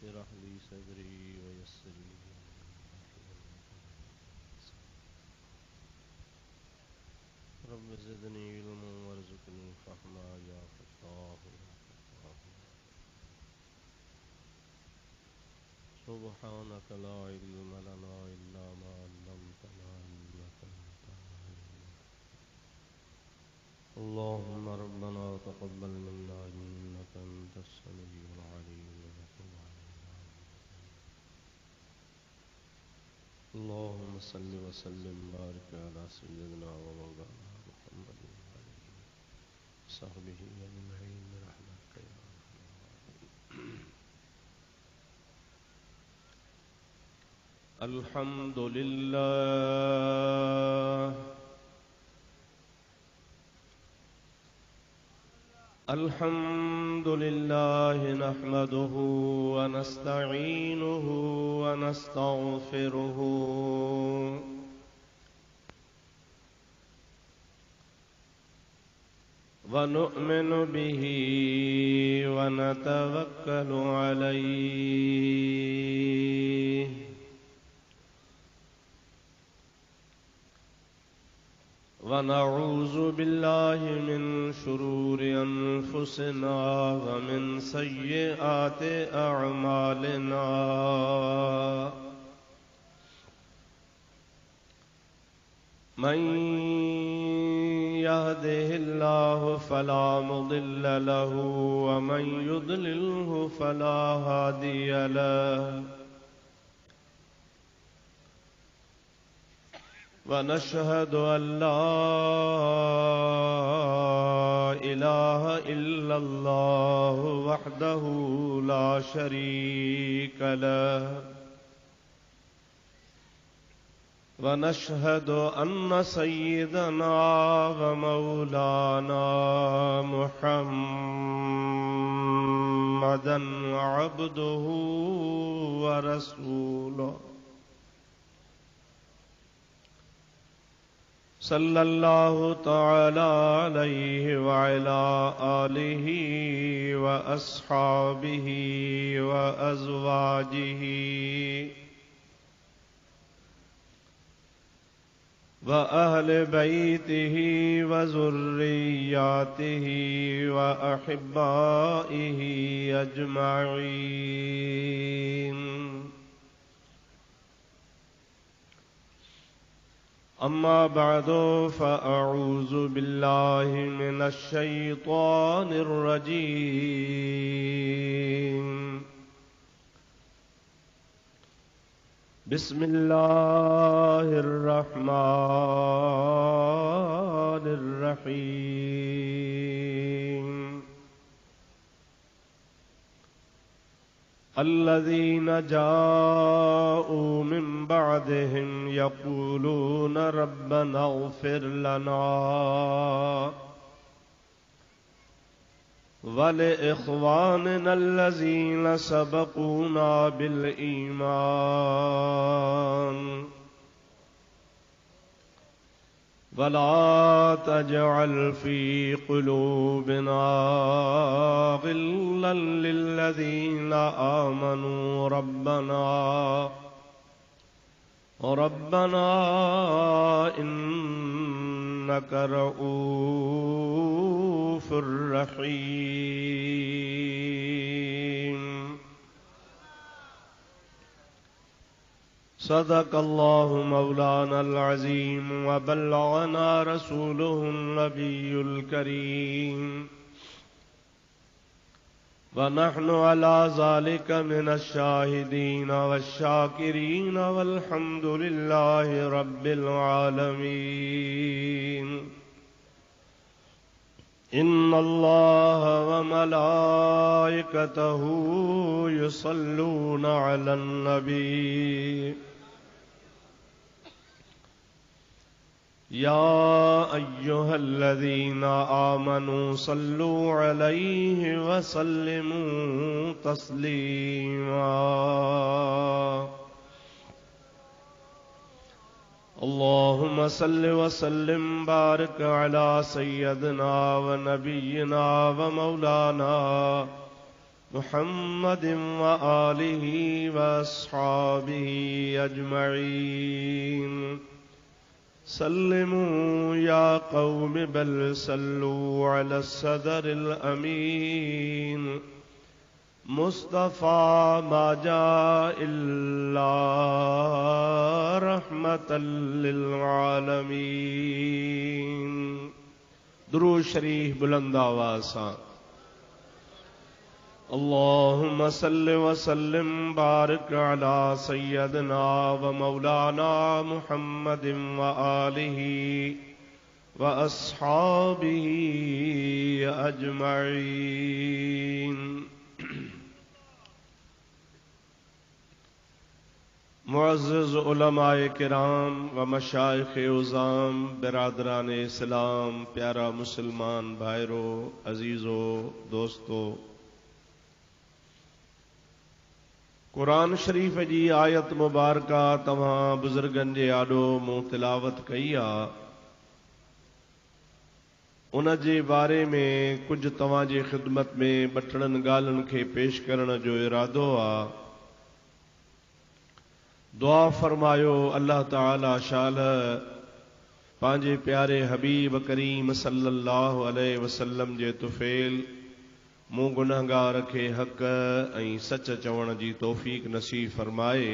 اشرح لي صدري ويسر لي رب زدني علما وارزقني فهما يا فتاح يا فتاح سبحانك لا علم لنا إلا ما علمتنا إنك أنت العليم اللهم ربنا تقبل منا إنك أنت السميع العليم وتب علينا اللهم صل وسلم وبارك على سيدنا ومولانا محمد وآله وصحبه أجمعين برحمتك يا أرحم الراحمين. الحمد لله الحمد لله نحمده ونستعينه ونستغفره ونؤمن به ونتوكل عليه ونعوذ بالله من شرور أنفسنا ومن سيئات أعمالنا من يهده الله فلا مضل له ومن يضلله فلا هادي له ونشهد أن لا إله إلا الله وحده لا شريك له ونشهد أن سيدنا ومولانا محمدا عبده ورسوله صلى الله تعالى عليه وعلى آله وأصحابه وأزواجه وأهل بيته وذرياته وأحبائه أجمعين أما بعد فأعوذ بالله من الشيطان الرجيم بسم الله الرحمن الرحيم الذين جاءوا من بعدهم يقولون ربنا اغفر لنا ولإخواننا الذين سبقونا بالإيمان ولا تجعل في قلوبنا غلا للذين آمنوا ربنا إنك رؤوف رحيم صدق الله مولانا العظيم وبلغنا رسوله النبي الكريم ونحن على ذلك من الشاهدين والشاكرين والحمد لله رب العالمين إن الله وملائكته يصلون على النبي يا أيها الذين آمنوا صلوا عليه وسلموا تسليما اللهم صل وسلم بارك على سيدنا ونبينا ومولانا मुहम्मद व आलिहि व अस्हाबिहि अजमईन। सल्लिमू या कौम बल सल्लू अला सदरिल अमीन। मुस्तफ़ा माजा इल्ला रहमतल लिल आलमीन। दुरूद शरीफ बुलंद आवाज़ सां। अल्लाहुम्मा सल्लि व सल्लिम बारिक अला सय्यदना व मौलाना मुहम्मदिन व आलिहि व अस्हाबिहि अजमईन। मुअज़्ज़िज़ उलमाए किराम व मशाइख़े उज़ाम, बिरादरान इस्लाम, प्यारा मुसलमान भाइरो, अजीज़ो, दोस्तों, कुरान शरीफ जी आयत मुबारका तव्हां बुज़ुर्गनि जे आॾो मूं तिलावत कई आहे। उन जे बारे में कुझु तव्हां जे ख़िदमत में ॿ टिनि ॻाल्हियुनि खे पेश करण जो इरादो आहे। दुआ फरमायो अल्लाह ताला शाल पंहिंजे प्यारे हबीब करीम सल्लल्लाहु अलैहि वसल्लम जे तुफ़ैल मूं गुनहगार खे हक़ ऐं सच चवण जी तौफ़ीक़ नसीब फरमाए।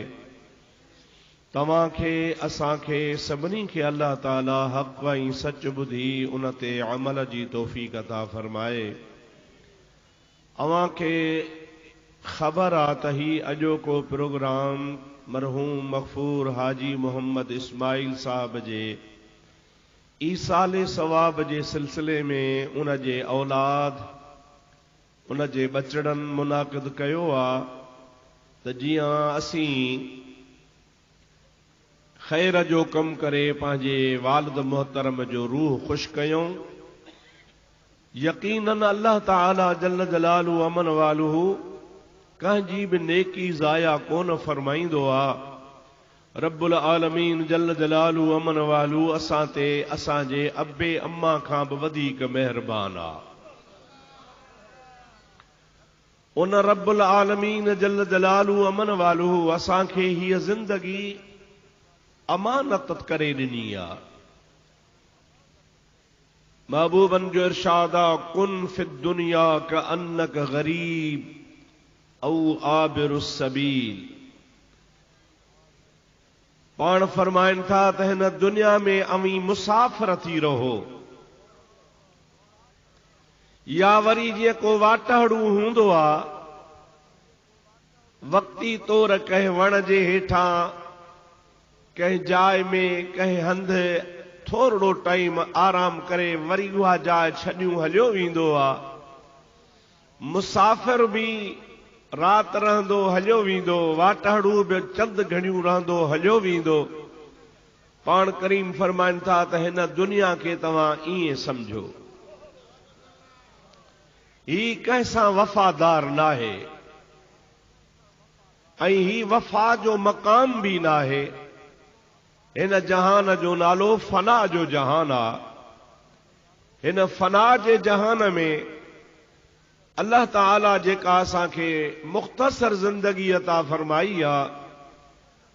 तव्हांखे असांखे सभिनी खे अल्लाह ताला हक़ ऐं सच ॿुधी उन ते अमल जी तौफ़ीक़ अता फरमाए। अव्हांखे ख़बर आहे त ही अॼोको प्रोग्राम मरहूम मग़फ़ूर हाजी मोहम्मद इस्माइल साहब जे ईसाले सवाब जे सिलसिले में उन जे औलाद उन जे बचड़नि मुनाक़िद कयो आहे त जीअं असीं ख़ैर जो कमु करे पंहिंजे वालिद मोहतरम जो रूह ख़ुशि कयूं। यकीनन अल्लाह ताला जल्ल जलालहू अमन वालहू कंहिंजी बि नेकी ज़ाया कोन फरमाईंदो आहे। रब्बुल आलमीन जल्ल जलालहू अमन वालहू असां ते असांजे अब्बे अम्मा खां बि वधीक महिरबान आहे। उन रब्बुल आलमीन जल्ल जलालहू अमन वालहू असांखे हीअ ज़िंदगी अमानत करे ॾिनी आहे। महबूबन जो इरशाद आहे, कुन फिद दुनिया का अन्नक गरीब औ आबिरुस सबील। पाण फरमाइनि था त हिन दुनिया में अवी मुसाफ़िर थी रहो, या वरी जीअं को वाटहड़ू हूंदो आहे वक्ती तौर कंहिं वण जे हेठां कंहिं जाइ में कंहिं हंधि थोरो टाइम आराम करे वरी उहा जाइ छॾियूं हलियो वेंदो आहे। मुसाफ़िर बि राति रहंदो हलियो वेंदो, वाटहड़ू बि चंद घड़ियूं रहंदो हलियो वेंदो। पाण करीम फरमाइनि था त हिन दुनिया खे तव्हां ईअं सम्झो, ही कंहिंसां वफ़ादार नाहे ऐं ही वफ़ा जो मक़ाम बि नाहे। हिन जहान जो नालो फना जो जहान आहे। हिन फना जे जहान में अल्लाह ताला जेका असांखे मुख़्तसर ज़िंदगी अता फरमाई आहे,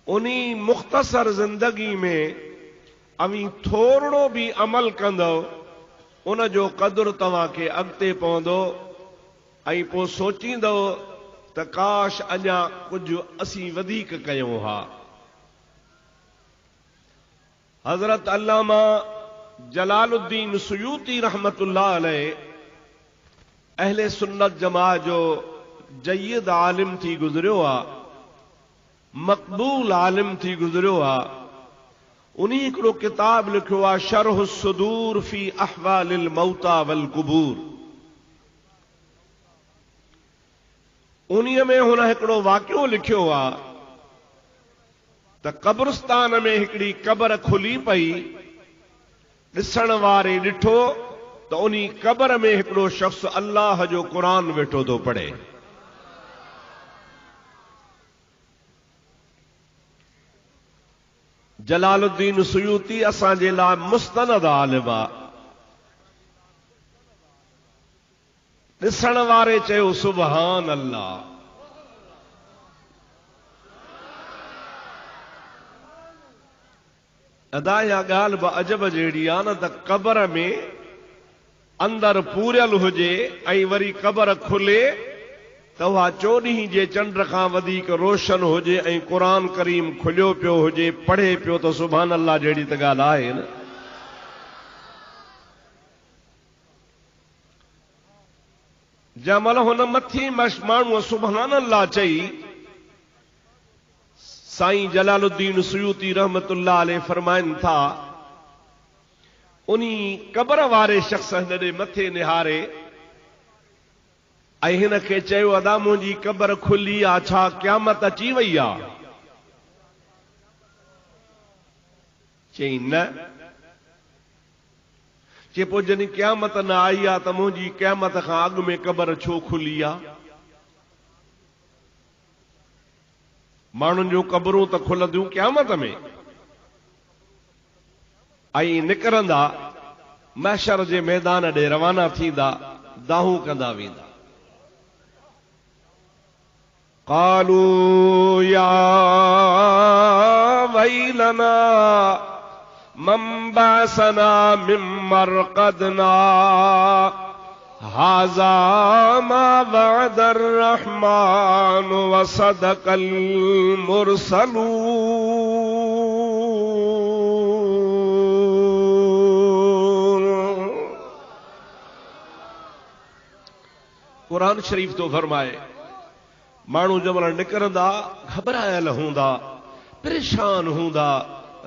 उन्ही मुख़्तसर ज़िंदगी में अवी थोरो बि अमल कंदव उन जो क़दुरु तव्हांखे अॻिते पवंदो ऐं पोइ सोचींदव त काश अञा कुझु असीं वधीक कयूं हा। हज़रत अल्लामा जलालुद्दीन सुयूती रहमतुल्लाह अलैह अहले सुन्नत जमात जो जय्यद आलिम थी गुज़रियो आहे, मक़बूल आलिम थी गुज़रियो आहे। उन्हीं हिकिड़ो किताब लिखियो आहे शरह सुदूर फी अहवालिल मौता वल कुबूर। उन्हीं में हुन हिकिड़ो वाक़ियो लिखियो आहे त कब्रिस्तान में हिकिड़ी कबर खुली पई, ॾिसण वारे ॾिठो त उन्हीं कबर में हिकिड़ो शख़्स अल्लाह जो क़ुरान वेठो थो पढ़े। जलालुद्दीन सुयूती असांजे लाइ मुस्तनद आलिम आहे। ॾिसण वारे चयो सुभान अल्लाह। अदा या ॻाल्हि बि अजब जहिड़ी आहे न त क़बर में अंदर पूरियल हुजे ऐं वरी क़बर खुले त उहा 14 जे चंड खां वधीक रोशन हुजे ऐं क़ुरान करीम खुलियो पियो हुजे, पढ़े पियो त सुभान अल्लाह जहिड़ी त ॻाल्हि आहे न। जंहिंमहिल हुन मथी माण्हूअ सुभान अल्लाह चई, साईं जलालुद्दीन सुयूती रहमतुल्लाह अलैह फरमाइनि था, उन्ही क़बर वारे शख्स हिन ॾे मथे निहारे ऐं हिन खे चयो, अदा मुंहिंजी क़बर खुली आहे, छा क़यामत अची वई आहे? चई न। चए पोइ जॾहिं क़यामत न आई आहे त मुंहिंजी क़यामत खां अॻु में क़बर छो खुली आहे? माण्हुनि जूं क़बरूं त खुलंदियूं क़यामत में, ऐं निकिरंदा महशर जे मैदान ॾे रवाना थींदा, दाहूं कंदा वेंदा। क़ालू या वैलना मम बअसना मिन मरक़दना हाज़ा मा वअदर रहमान व सदक़ल मुरसलून। कुरान शरीफ तो फरमाए, माण्हू जंहिंमहिल निकिरंदा घबरायल हूंदा, परेशान हूंदा,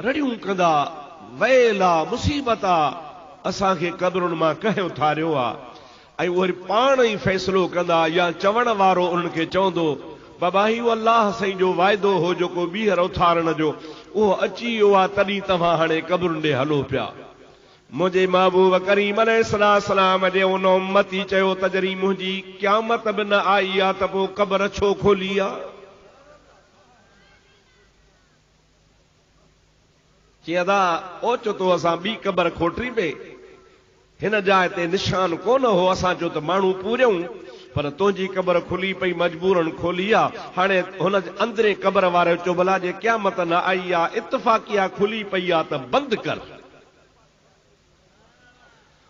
रड़ियूं कंदा, वैला मुसीबत आ, असांखे क़बरुनि मां कंहिं उथारियो आहे। ऐं वरी पाण ई फ़ैसिलो कंदा, या चवण वारो उन्हनि खे चवंदो, बाबा ही अल्लाह साईं जो वाइदो हो जेको ॿीहर उथारण जो, उहो अची वियो आहे, तॾहिं तव्हां हाणे क़बरुनि ॾे हलो पिया। मुंहिंजे महबूब करीम अलैहिस्सलाम जे उन उम्मती चयो त जॾहिं मुंहिंजी क़यामत बि न आई आहे त पोइ क़बर छो खोली आहे? चई अदा ओचो तो असां ॿी क़बर खोटरी पे, हिन जाइ ते निशान कोन हो, असां चयो त माण्हू पूरियूं, पर तुंहिंजी क़बर खुली पई, मजबूरन खोली आहे। हाणे हुन अंदरे क़बर वारे चयो भला जे क़यामत न आई आहे, इत्तफ़ाक़िया खुली पई आहे त बंदि कर।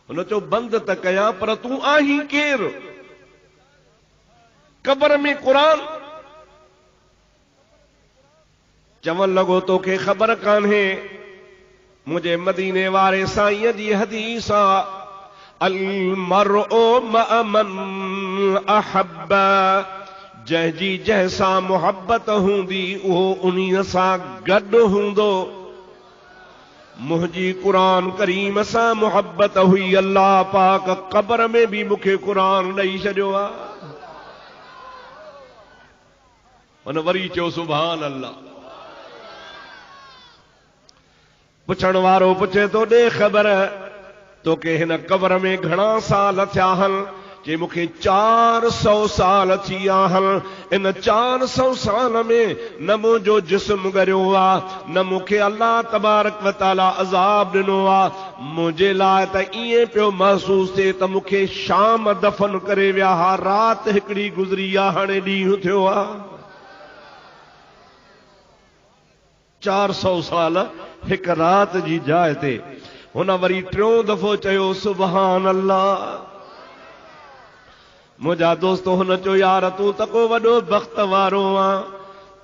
हुन चयो बंदि त कयां, पर तूं आहीं केरु? क़बर में क़ुरान। चवण लॻो तोखे ख़बर कान्हे, मुंहिंजे मदीने वारे साईं जी हदीस आहे, अल मरउ मअ मन अहब, जंहिंजी जंहिंसां मुहबत हूंदी उहो उन्हीअ सां गॾु हूंदो। मुंहिंजी क़ुरान करीम सां मुहबत हुई, अल्लाह पाक क़बर में भी मूंखे क़ुरान ॾेई छॾियो आहे। हुन वरी चयो सुभान अल्लाह। पुछण वारो पुछे तो, ॾे ख़बर तोखे हिन क़बर में घणा साल थिया आहिनि? जे मूंखे 400 साल थी विया आहिनि। इन 400 साल में न मुंहिंजो जिस्म ॻरियो आहे, न मूंखे अल्लाह तबारक व तआला अज़ाब ॾिनो आहे। मुंहिंजे लाइ त ईअं पियो महसूस थिए त मूंखे शाम दफ़न करे विया हा, राति हिकिड़ी गुज़री आहे, हाणे ॾींहुं थियो आहे। 400 साल हिक रात जी जाइ ते। हुन वरी टियों दफ़ो चयो सुभान अल्लाह। मुंहिंजा दोस्त हुन चयो यार तूं त को वॾो बख़्त वारो आहे,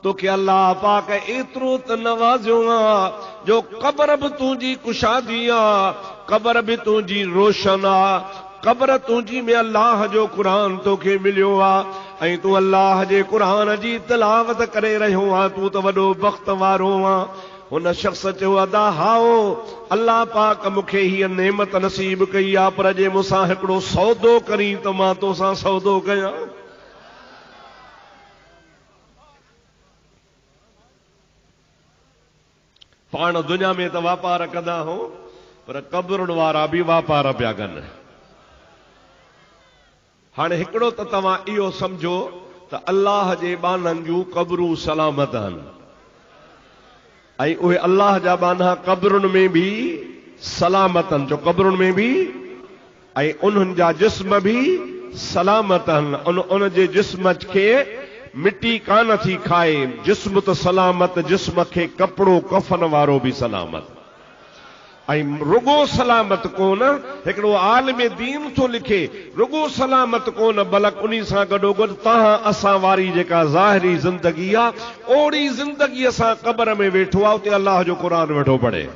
तोखे अल्लाह पाक एतिरो त नवाज़ियो आहे जो क़बर बि तुंहिंजी कुशादी आहे, क़बर बि तुंहिंजी रोशन आहे, क़बर तुंहिंजी में अल्लाह जो क़ुरान तोखे मिलियो आहे ऐं तूं अल्लाह जे क़ुरान जी तिलावत करे रहियो आहे, तूं त वॾो बख़्त वारो आहे। हुन शख्स चयो अदा हाओ, अल्लाह पाक मूंखे हीअ नेमत नसीब कई आहे, पर जे मूंसां हिकिड़ो सौदो करी त मां तोसां सौदो कयां। पाण दुनिया में त वापार कंदा हो, पर क़बरुनि वारा बि वापार पिया कनि। हाणे हिकिड़ो त तव्हां इहो सम्झो त अल्लाह जे बाननि जूं क़बरूं सलामत आहिनि ऐं उहे अल्लाह जा बाना क़बरुनि में भी सलामत आहिनि, जो क़बरुनि में भी, ऐं उन्हनि जा जिस्म भी सलामत उन जे जिस्म खे मिट्टी कान थी खाए। जिस्म तो सलामत, जिस्म खे कपड़ो कफन वारो भी सलामत। रुगो सलामत कोन, हिकिड़ो आलिम दीन तो लिखे रुगो सलामत कोन, बल्कि उन्हीं सां गॾोगॾु तव्हां असां वारी जेका ज़ाहिरी ज़िंदगी आहे ओड़ी ज़िंदगी असां क़ब्र में वेठो आहे, उते अल्लाह जो क़ुरान वेठो पढ़े।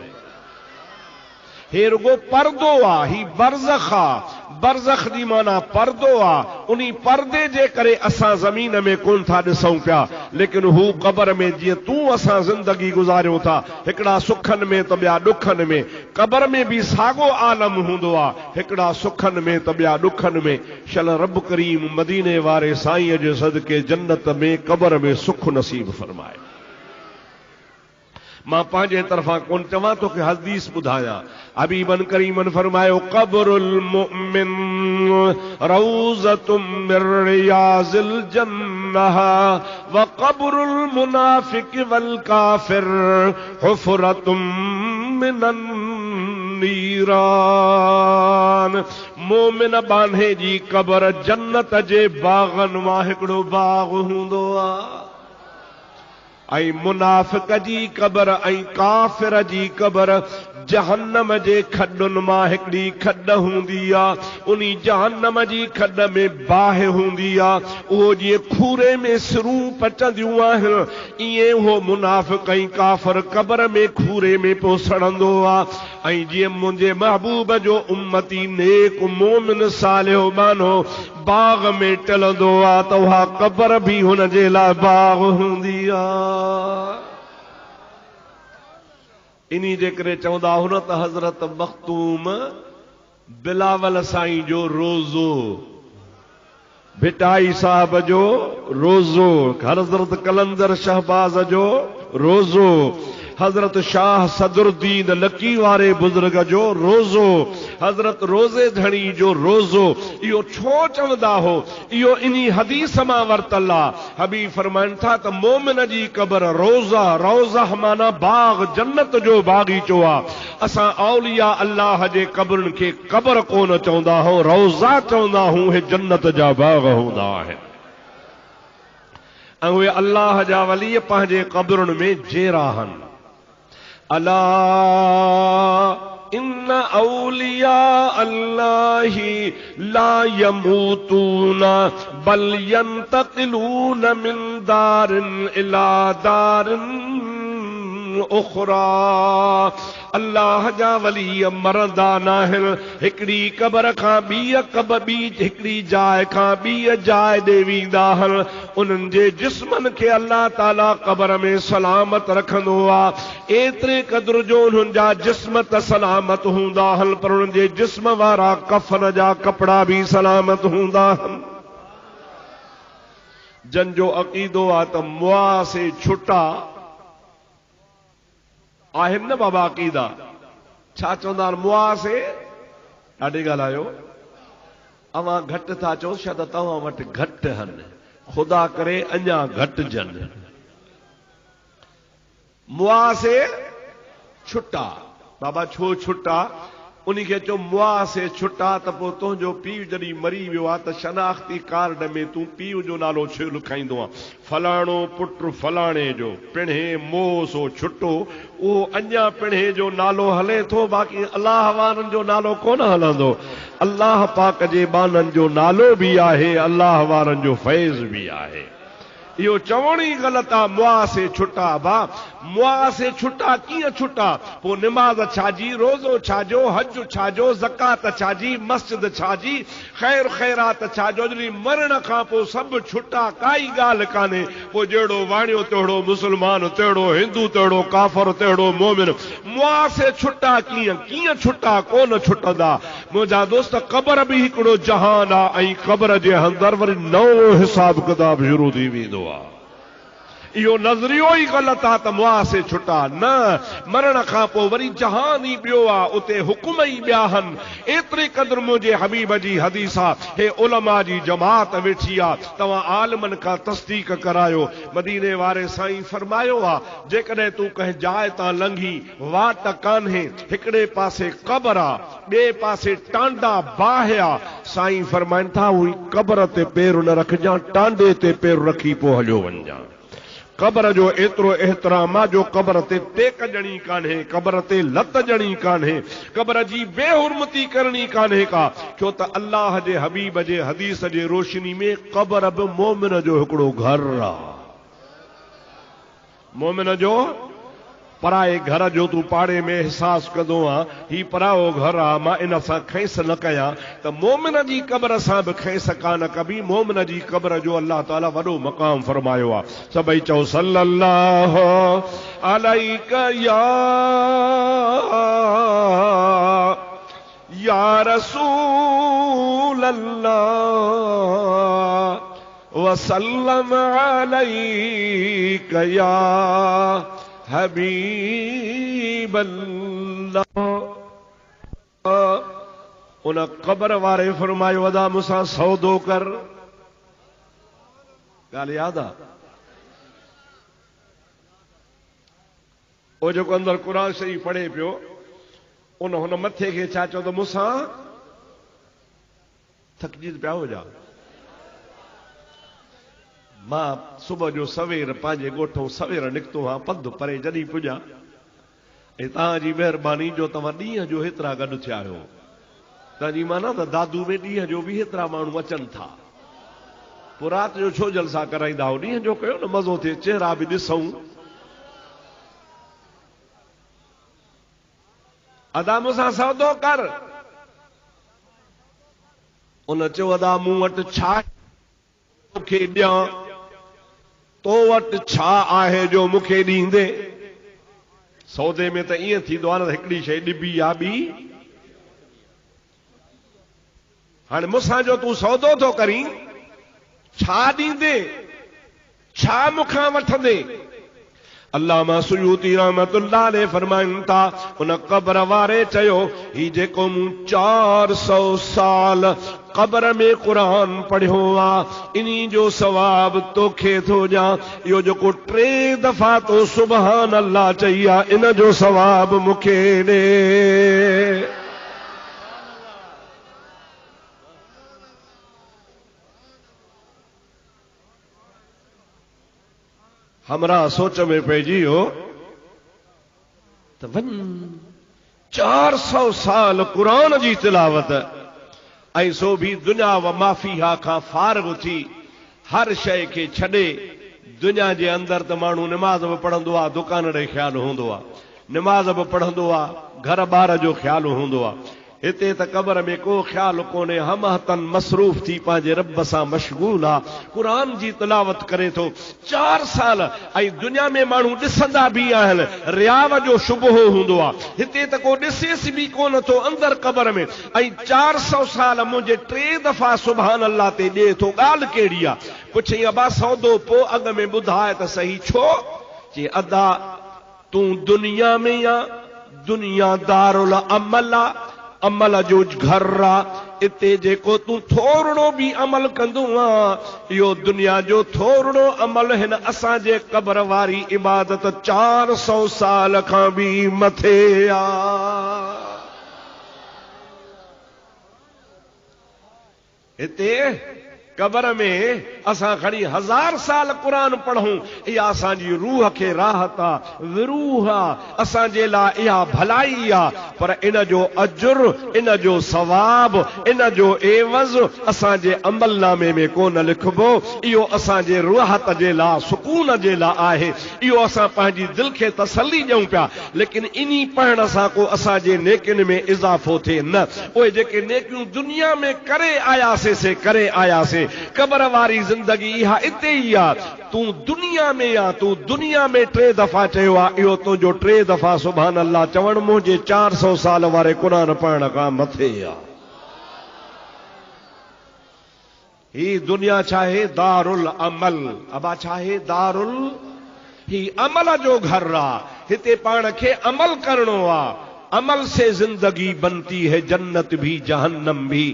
हे रुगो पर्दो आहे, ही बरज़ख आहे। बरज़ख जी माना पर्दो आहे। उन्हीं पर्दे जे करे असां ज़मीन में कोन था ॾिसूं पिया, लेकिन हू क़ब्र में जीअं तूं असां ज़िंदगी गुज़ारियूं था, हिकिड़ा सुखनि में त ॿिया ॾुखनि में। क़ब्र में भी साॻो आलम हूंदो आहे, हिकिड़ा सुखनि में त ॿिया ॾुखनि में। शल रब करीम मदीने वारे साईं जे सदके जन्नत में क़ब्र में सुख नसीब फरमाए। मां पंहिंजे तरफ़ां कोन चवां तो कि हदीस ॿुधायां। हबीबन करीमन फरमायो क़ब्रुल मुमिन रौज़तुम मिन रियाज़िल जन्नह व क़ब्रुल मुनाफिक वल काफिर हुफ़रतुम मिनन नीरान। मोमिन बान्हे जी क़ब्र जन्नत जे बाग़न मां हिकिड़ो बाग़ हूंदो आहे। ऐं मुनाफ़िक जी क़ब्र ऐं काफ़िर जी क़ब्र जहन्नम जे खॾुनि मां हिकिड़ी खॾ हूंदी आहे। उन जहन्नम जी खॾ में बाहि हूंदी आहे, उहो जीअं खूरे में सिरूं पचंदियूं आहिनि, ईअं उहो मुनाफ़िक ऐं काफ़िर क़ब्र में खूरे में पियो सड़ंदो आहे। ऐं जीअं मुंहिंजे महबूब जो उम्मती नेक मोमिन सालिहो मानो बाग़ में टलंदो आहे, त उहा क़ब्र भी हुन जे लाइ बाग़ हूंदी आहे। इन्ही जे करे चवंदा हुन त हज़रत मख़्तूम बिलावल साईं जो रोज़ो, भिटाई साहब जो रोज़ो, हज़रत कलंदर शहबाज जो रोज़ो, हज़रत शाह सदरुद्दीन लकी वारे बुज़ुर्ग जो रोज़ो, हज़रत रोज़े धणी जो रोज़ो। इहो छो चवंदा हो? इहो इन्ही हदीस मां वरतल आहे। हबीब फरमाइनि था त मोमिन जी क़ब्र रोज़ा, रोज़ा माना बाग़, जन्नत जो बाग़ीचो आहे। असां औलिया अल्लाह जे क़ब्रनि खे क़ब्र कोन चवंदा हो, रोज़ा चवंदा हूं। हे जन्नत जा बाग़ हूंदा आहिनि। ऐं उहे अल्लाह जा वली पंहिंजे क़ब्रुनि में जेरा आहिनि। अला इन औलिया अल्लाही ला यमूतून बल यंतकिलून मिन दारिन इला दारिन उखरा। अल्लाह जा वली मरंदा नाहिनि, हिकिड़ी क़ब्र खां ॿी क़ब्र, हिकिड़ी जाइ खां ॿी जाइ ॾे वेंदा आहिनि। उन्हनि जे जिस्मनि खे अल्लाह ताला क़ब्र में सलामत रखंदो आहे। एतिरे क़द्र जो उन्हनि जा जिस्म त सलामत हूंदा आहिनि, पर उन्हनि जे जिस्म वारा कफ़न जा कपिड़ा भी सलामत हूंदा आहिनि। जंहिंजो अक़ीदो आहे त मुआ से छुटा आहिनि न बाबा अक़ीदा, छा चवंदा आहिनि मुआ से? ॾाढी ॻाल्हायो, अवां घटि था चओ, शायदि तव्हां वटि घटि आहिनि, ख़ुदा करे अञा घटिजनि। मुआ से छुटा, बाबा छो छुटा? उन्हीं खे चओ मुआ से छुटा, त पोइ तुंहिंजो पीउ जॾहिं मरी वियो आहे त शनाख्ती कार्ड में तूं पीउ जो नालो छो लिखाईंदो आहे? फलाणो पुटु फलाणे जो पिणे मोह सो छुटो। उहो अञा पिणे जो नालो हले थो, बाक़ी अल्लाह वारनि जो नालो कोन हलंदो। अल्लाह पाक जे बाननि जो नालो भी आहे, अल्लाह वारनि जो फैज़ भी आहे। इहो चवण ई ग़लति आहे। मुआ से छुटा, भा मुआ से छुटा कीअं छुटा? पोइ निमाज़ छाजी, रोज़ो छाजो, हज छाजो, ज़कात छाजी, मस्जिद छाजी, ख़ैर ख़ैरात छाजो? जॾहिं मरण खां पोइ सभु छुटा, काई ॻाल्हि कान्हे। पोइ जहिड़ो वाणियो तहिड़ो मुस्लमान, तहिड़ो हिंदू, तहिड़ो काफ़र, तहिड़ो मोमिन। मुआ से छुटा कीअं? कीअं छुटा? कोन छुटंदा मुंहिंजा दोस्त। क़ब्र भी हिकिड़ो जहान आहे, ऐं क़ब्र जे अंदरि वरी नओं हिसाब किताब शुरू थी वेंदो आहे। इहो नज़रियो ई ग़लति आहे त मुआ से छुटा न। मरण खां पोइ वरी जहान ई ॿियो आहे, उते हुकुम ई ॿिया आहिनि। एतिरे क़द्र मुंहिंजे हबीब जी हदीस आहे। हे उलमा जी जमात वेठी आहे, तव्हां आलिमनि खां तस्दीक करायो। मदीने वारे साईं फरमायो आहे, जेकॾहिं तूं कंहिं जाइ तां लंघी, वाट कान्हे, हिकिड़े पासे क़ब्र आहे, ॿिए पासे टांडा बाहि आहे, साईं फरमाइन था हुई कब्र ते पैर न रखजां, टांडे ते पैर रखी पो हलियो वञजां। कब्र जो एतिरो एहतराम आहे जो कब्र ते टेक ॼणी कान्हे, कब्र ते लत ॼणी कान्हे, कब्र जी बेहुरमती करणी कान्हे का, छो त अल्लाह जे हबीब जे हदीस जे रोशनी में कब्र बि मोमिन जो हिकिड़ो घर आहे। मोमिन जो पराए घर जो तूं पाड़े में एहसास कंदो आहे ही पराओ घर आहे, मां इन सां खैस न कयां, त मोमिन जी कब्र सां बि खैस कान कबी। मोमिन जी कब्र जो अल्लाह ताला वॾो मक़ाम फरमायो आहे। सभई चओ सल्लल्लाहु अलैका या रसूल अल्लाह वसल्लम अलैका या हबीब अल्लाह। उन कब्र वारे फरमायो अदा मूंसां सौदो कर। ॻाल्हि यादि आहे? ओ जेको अंदरि क़ुरान शरीफ़ पढ़े पियो हुन मथे खे छा चओ त मूंसां थकिजी पिया हुजा। मां सुबुह जो सवेर पंहिंजे ॻोठो सवेर निकितो हा, पंधु परे जॾहिं पुॼा ऐं तव्हांजी महिरबानी जो तव्हां ॾींहं जो हेतिरा गॾु थिया आहियो। तव्हांजी माना त दादू में ॾींहं जो बि हेतिरा माण्हू अचनि था। पोइ राति जो छो जलसा कराईंदा हो? ॾींहं जो कयो न, मज़ो थिए, चेहरा बि ॾिसूं। अदा मूंसां सौदो कर। उन चयो अदा मूं वटि छा मूंखे ॾियां, तो वटि छा आहे जो मूंखे ॾींदे? सौदे में त ईअं थींदो आहे न, हिकिड़ी शइ ॾिबी आहे ॿी। हाणे मूंसां जो तूं सौदो थो करीं, छा ॾींदे, छा मूंखां वठंदे? अल्लामा सुयूती रहमतुल्लाह अलैह फरमाइनि था उन कब्र वारे चयो ही जेको मूं 400 साल कब्र में कुरान पढ़ियो आहे इन्ही जो सवाब तोखे थो ॾियां। इहो जेको 3 दफ़ा तो सुभान अल्लाह चई आहे इन जो सवाब मूंखे ॾे। हमरा सोच में पइजी वियो त वञ 400 साल क़ुरान जी तिलावत ऐं सो बि दुनिया व माफ़िहा खां फारिग़ थी हर शइ खे छॾे। दुनिया जे अंदरि त माण्हू निमाज़ बि पढ़ंदो आहे, दुकान ॾे ख़्यालु हूंदो आहे, निमाज़ बि पढ़ंदो आहे, घर ॿार जो ख़्यालु हूंदो आहे। हिते त क़ब्र में को ख़्यालु कोन्हे, हमहतन मसरूफ़ थी पंहिंजे रब सां मशगूल आहे, क़ुरान जी तिलावत करे थो 4 साल। ऐं दुनिया में माण्हू ॾिसंदा बि आहिनि, रियाव जो शुबहो हूंदो आहे। हिते त को ॾिसेसि बि कोन थो अंदरि क़ब्र में। ऐं 400 साल मुंहिंजे 3 दफ़ा सुभान अल्लाह ते ॾिए थो। ॻाल्हि कहिड़ी आहे? पुछई अबा सौदो पोइ अॻ में ॿुधाए त सही छो? चई अदा तूं दुनिया में या दुनिया दारुल अमल आहे, अमल जो घर आहे। इते जेको तूं थोरो बि अमल कंदो आहे इहो दुनिया जो थोरो अमल हिन असांजे क़ब्र वारी इबादत 400 साल खां बि मथे आहे। हिते क़ब्र में असां खणी 1000 साल क़ुरान पढ़ूं, इहा असांजी रूह खे राहत आहे, विरूह आहे, असांजे लाइ इहा भलाई आहे। पर इन जो अजुर, इन जो सवाब, इन जो एवज़ असांजे अमलनामे में कोन लिखबो। इहो असांजे रूहत जे लाइ, सुकून जे लाइ आहे। इहो असां पंहिंजी दिलि खे तसल्ली ॾियूं पिया, लेकिन इन्ही पढ़ण सां को असांजे नेकियुनि में इज़ाफ़ो थिए न। उहे जेके नेकियूं दुनिया में करे आयासीं से करे आयासीं, क़ब्र वारी ज़िंदगी इहा इते ई आहे। तूं दुनिया में या तूं दुनिया में 3 दफ़ा चयो आहे, इहो तुंहिंजो 3 दफ़ा सुभान अल्लाह चवण मुंहिंजे 400 साल वारे क़ुरान पढ़ण खां मथे आहे। ही दुनिया चाहे दारुल अमल, अबा चाहे दारुल, ही अमल जो घर आहे। हिते पाण खे अमल करणो आहे। अमल से जिंदगी बनती है जन्नत भी जहन्नम भी।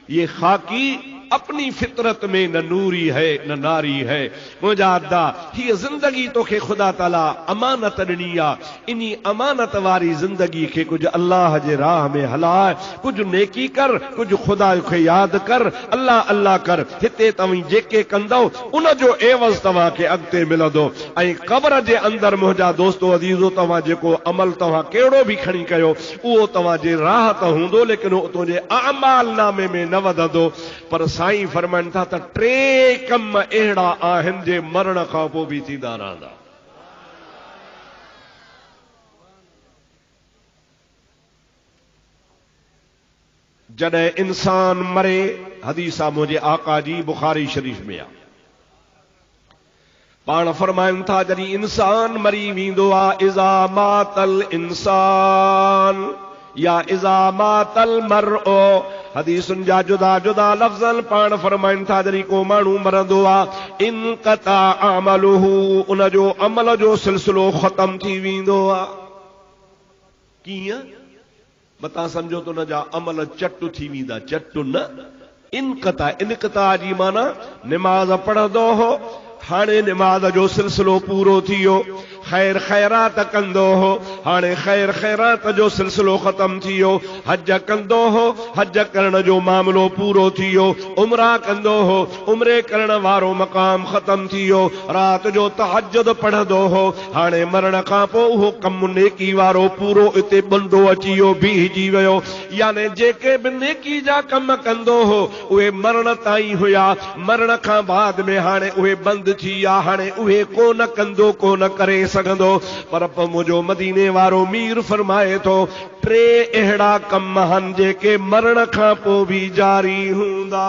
ये खाकी अपनी फितरत में न नूरी है न नारी है। मुंहिंजा अदा हीअ ज़िंदगी तोखे ख़ुदा ताला अमानत ॾिनी आहे। इन्ही अमानत वारी ज़िंदगी खे कुझु अल्लाह जे राह में हलाए, कुझु नेकी कर, कुझु ख़ुदा खे यादि कर, अल्लाह अल्लाह कर। हिते तव्हीं जेके कंदो उन जो एवज़ तव्हांखे अॻिते मिलंदो। ऐं क़ब्र जे अंदरि मुंहिंजा दोस्तो अज़ीज़ो तव्हां जेको अमल तव्हां कहिड़ो बि खणी कयो उहो तव्हांजे राह त हूंदो, लेकिन उहो तुंहिंजे अमाल नामे में न वधंदो। पर साईं फरमाइनि था त टे कम अहिड़ा आहिनि जे मरण खां पोइ बि थींदा रहंदा। जॾहिं इंसान मरे, हदीस आहे मुंहिंजे आका जी बुखारी शरीफ़ में आहे, पाण फरमाइनि था जॾहिं इंसान मरी वेंदो आहे, इज़ा मातल इंसान या इज़ा मातल मरओ, हदीसुनि जा जुदा जुदा लफ़्ज़न पाण फरमाइनि था जॾहिं को माण्हू मरंदो आहे, इनक़ता अमलुहु, उन जो अमल जो सिलसिलो ख़तम थी वेंदो आहे। कीअं? मता सम्झो त उन जा अमल चट थी वेंदा, चट न, इनक़ता, इनक़ता जी माना निमाज़ पढ़ंदो हो, हाणे निमाज़ जो सिलसिलो पूरो थी वियो। ख़ैर ख़ैरात कंदो हो, हाणे ख़ैर ख़ैरात जो सिलसिलो ख़तम थी वियो। हज कंदो हो, हज करण जो मामलो पूरो थी वियो। उमरा कंदो हो, उमरे करण वारो मक़ाम ख़तम थी वियो। राति जो तहज्जुद पढ़ंदो हो, हाणे मरण खां पोइ उहो कमु नेकी वारो पूरो इते बंदो अची वियो, बीहजी वियो। याने जेके बि नेकी जा कम कंदो हो उहे मरण ताईं हुया, मरण खां बाद में हाणे उहे बंदि थी विया, हाणे उहे कोन कंदो, कोन करे सघंदो। पर मुंहिंजो मदीने वारो मीर फरमाए थो टे अहिड़ा कम आहिनि जेके मरण खां पोइ बि जारी हूंदा।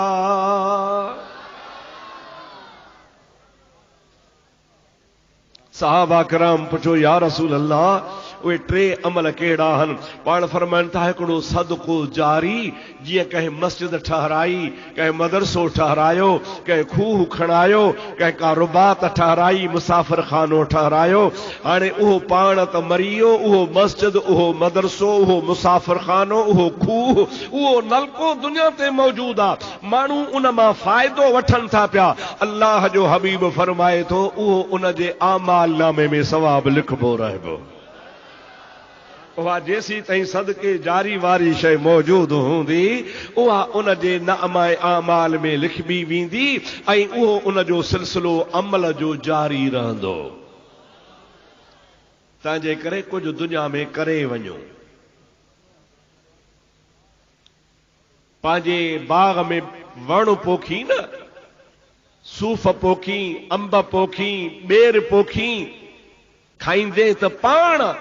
सहाबा किराम पुछो या रसूल अल्लाह उहे टे अमल कहिड़ा आहिनि? पाण फरमाइनि था हिकिड़ो सदको जारी, जीअं कंहिं मस्जिद ठहराई, कंहिं मदरसो ठहरायो, कंहिं खूह खणायो, कंहिं कारोबात ठहराई, मुसाफ़िर खानो ठहरायो, हाणे उहो पाण त मरी वियो, उहो मस्जिद, उहो मदरसो, उहो मुसाफ़िर खानो, उहो खूह, उहो नलको दुनिया ते मौजूदु आहे, माण्हू उन मां फ़ाइदो वठनि था पिया। अल्लाह जो हबीब फरमाए थो उहो उन जे आमाल नामे में सवाब लिखबो रहबो। उहा जेसी ताईं सदके जारी वारी शइ मौजूद हूंदी उहा उन जे नअमाए आमाल में लिखबी वेंदी ऐं उहो उन जो सिलसिलो अमल जो जारी रहंदो। तंहिंजे करे कुझु दुनिया में करे वञो। पंहिंजे बाग में वण पोखी न, सूफ़ पोखी, अंब पोखी, ॿेर पोखी, खाईंदे त पाण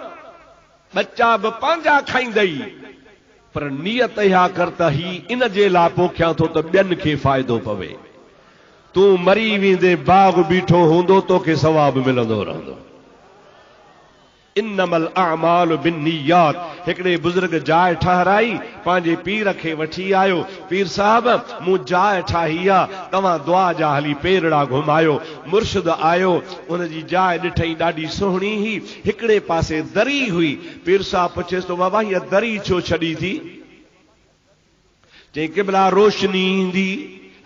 बच्चा बि पंहिंजा खाईंदई, पर नियत इहा कर त ही इन जे लाइ पोखियां थो त ॿियनि खे फ़ाइदो पवे। तूं मरी वेंदे बाग बीठो हूंदो तोखे सवाब मिलंदो रहंदो। इन्नमल अअमालु बिन्नियात। हिकिड़े बुज़ुर्ग जाइ ठहराई, पंहिंजे पीर खे वठी आयो, पीर साहब मूं जाइ ठाही आहे, तव्हां दुआ जा हली पेरड़ा घुमायो। मुर्शिद आयो, उनजी जाइ ॾिठई ॾाढी सुहिणी हुई, हिकिड़े पासे दरी हुई। पीर साहब पुछेसि तो बाबा हीअ दरी छो छॾी थी? चई क़िबला रोशनी ईंदी,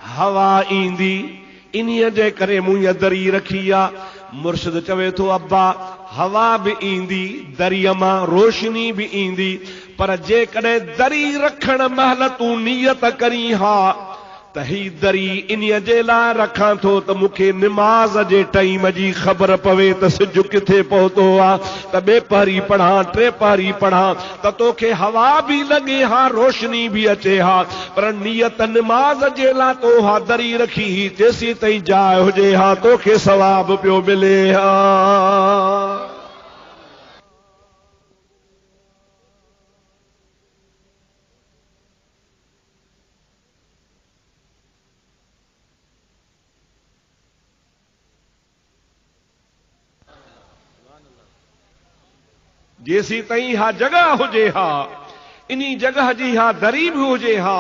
हवा ईंदी, इन्हीअ जे करे मूं हीअ दरी रखी आहे। मुर्शिद चवे थो अब्बा हवा बि ईंदी, दरीअ मां रोशनी बि ईंदी, पर जेकॾहिं दरी रखण महिल तूं नियत करी हा त ही दरी इन्हीअ जे लाइ रखां थो त मूंखे निमाज़ जे टाइम जी ख़बर पवे त सिज किथे पहुतो आहे, त ॿिए पहरी पढ़ां, टे पहरी पढ़ां, त तोखे हवा बि लॻे हा, रोशनी बि अचे हा, पर नियत निमाज़ जे लाइ तो हा दरी रखी ही, तेसी ताईं जाइ हुजे हा, तोखे सवाब पियो मिले हा। जेसी ताईं हा जगह हुजे हा, इन्ही जगह जी हा दरी भी हुजे हा,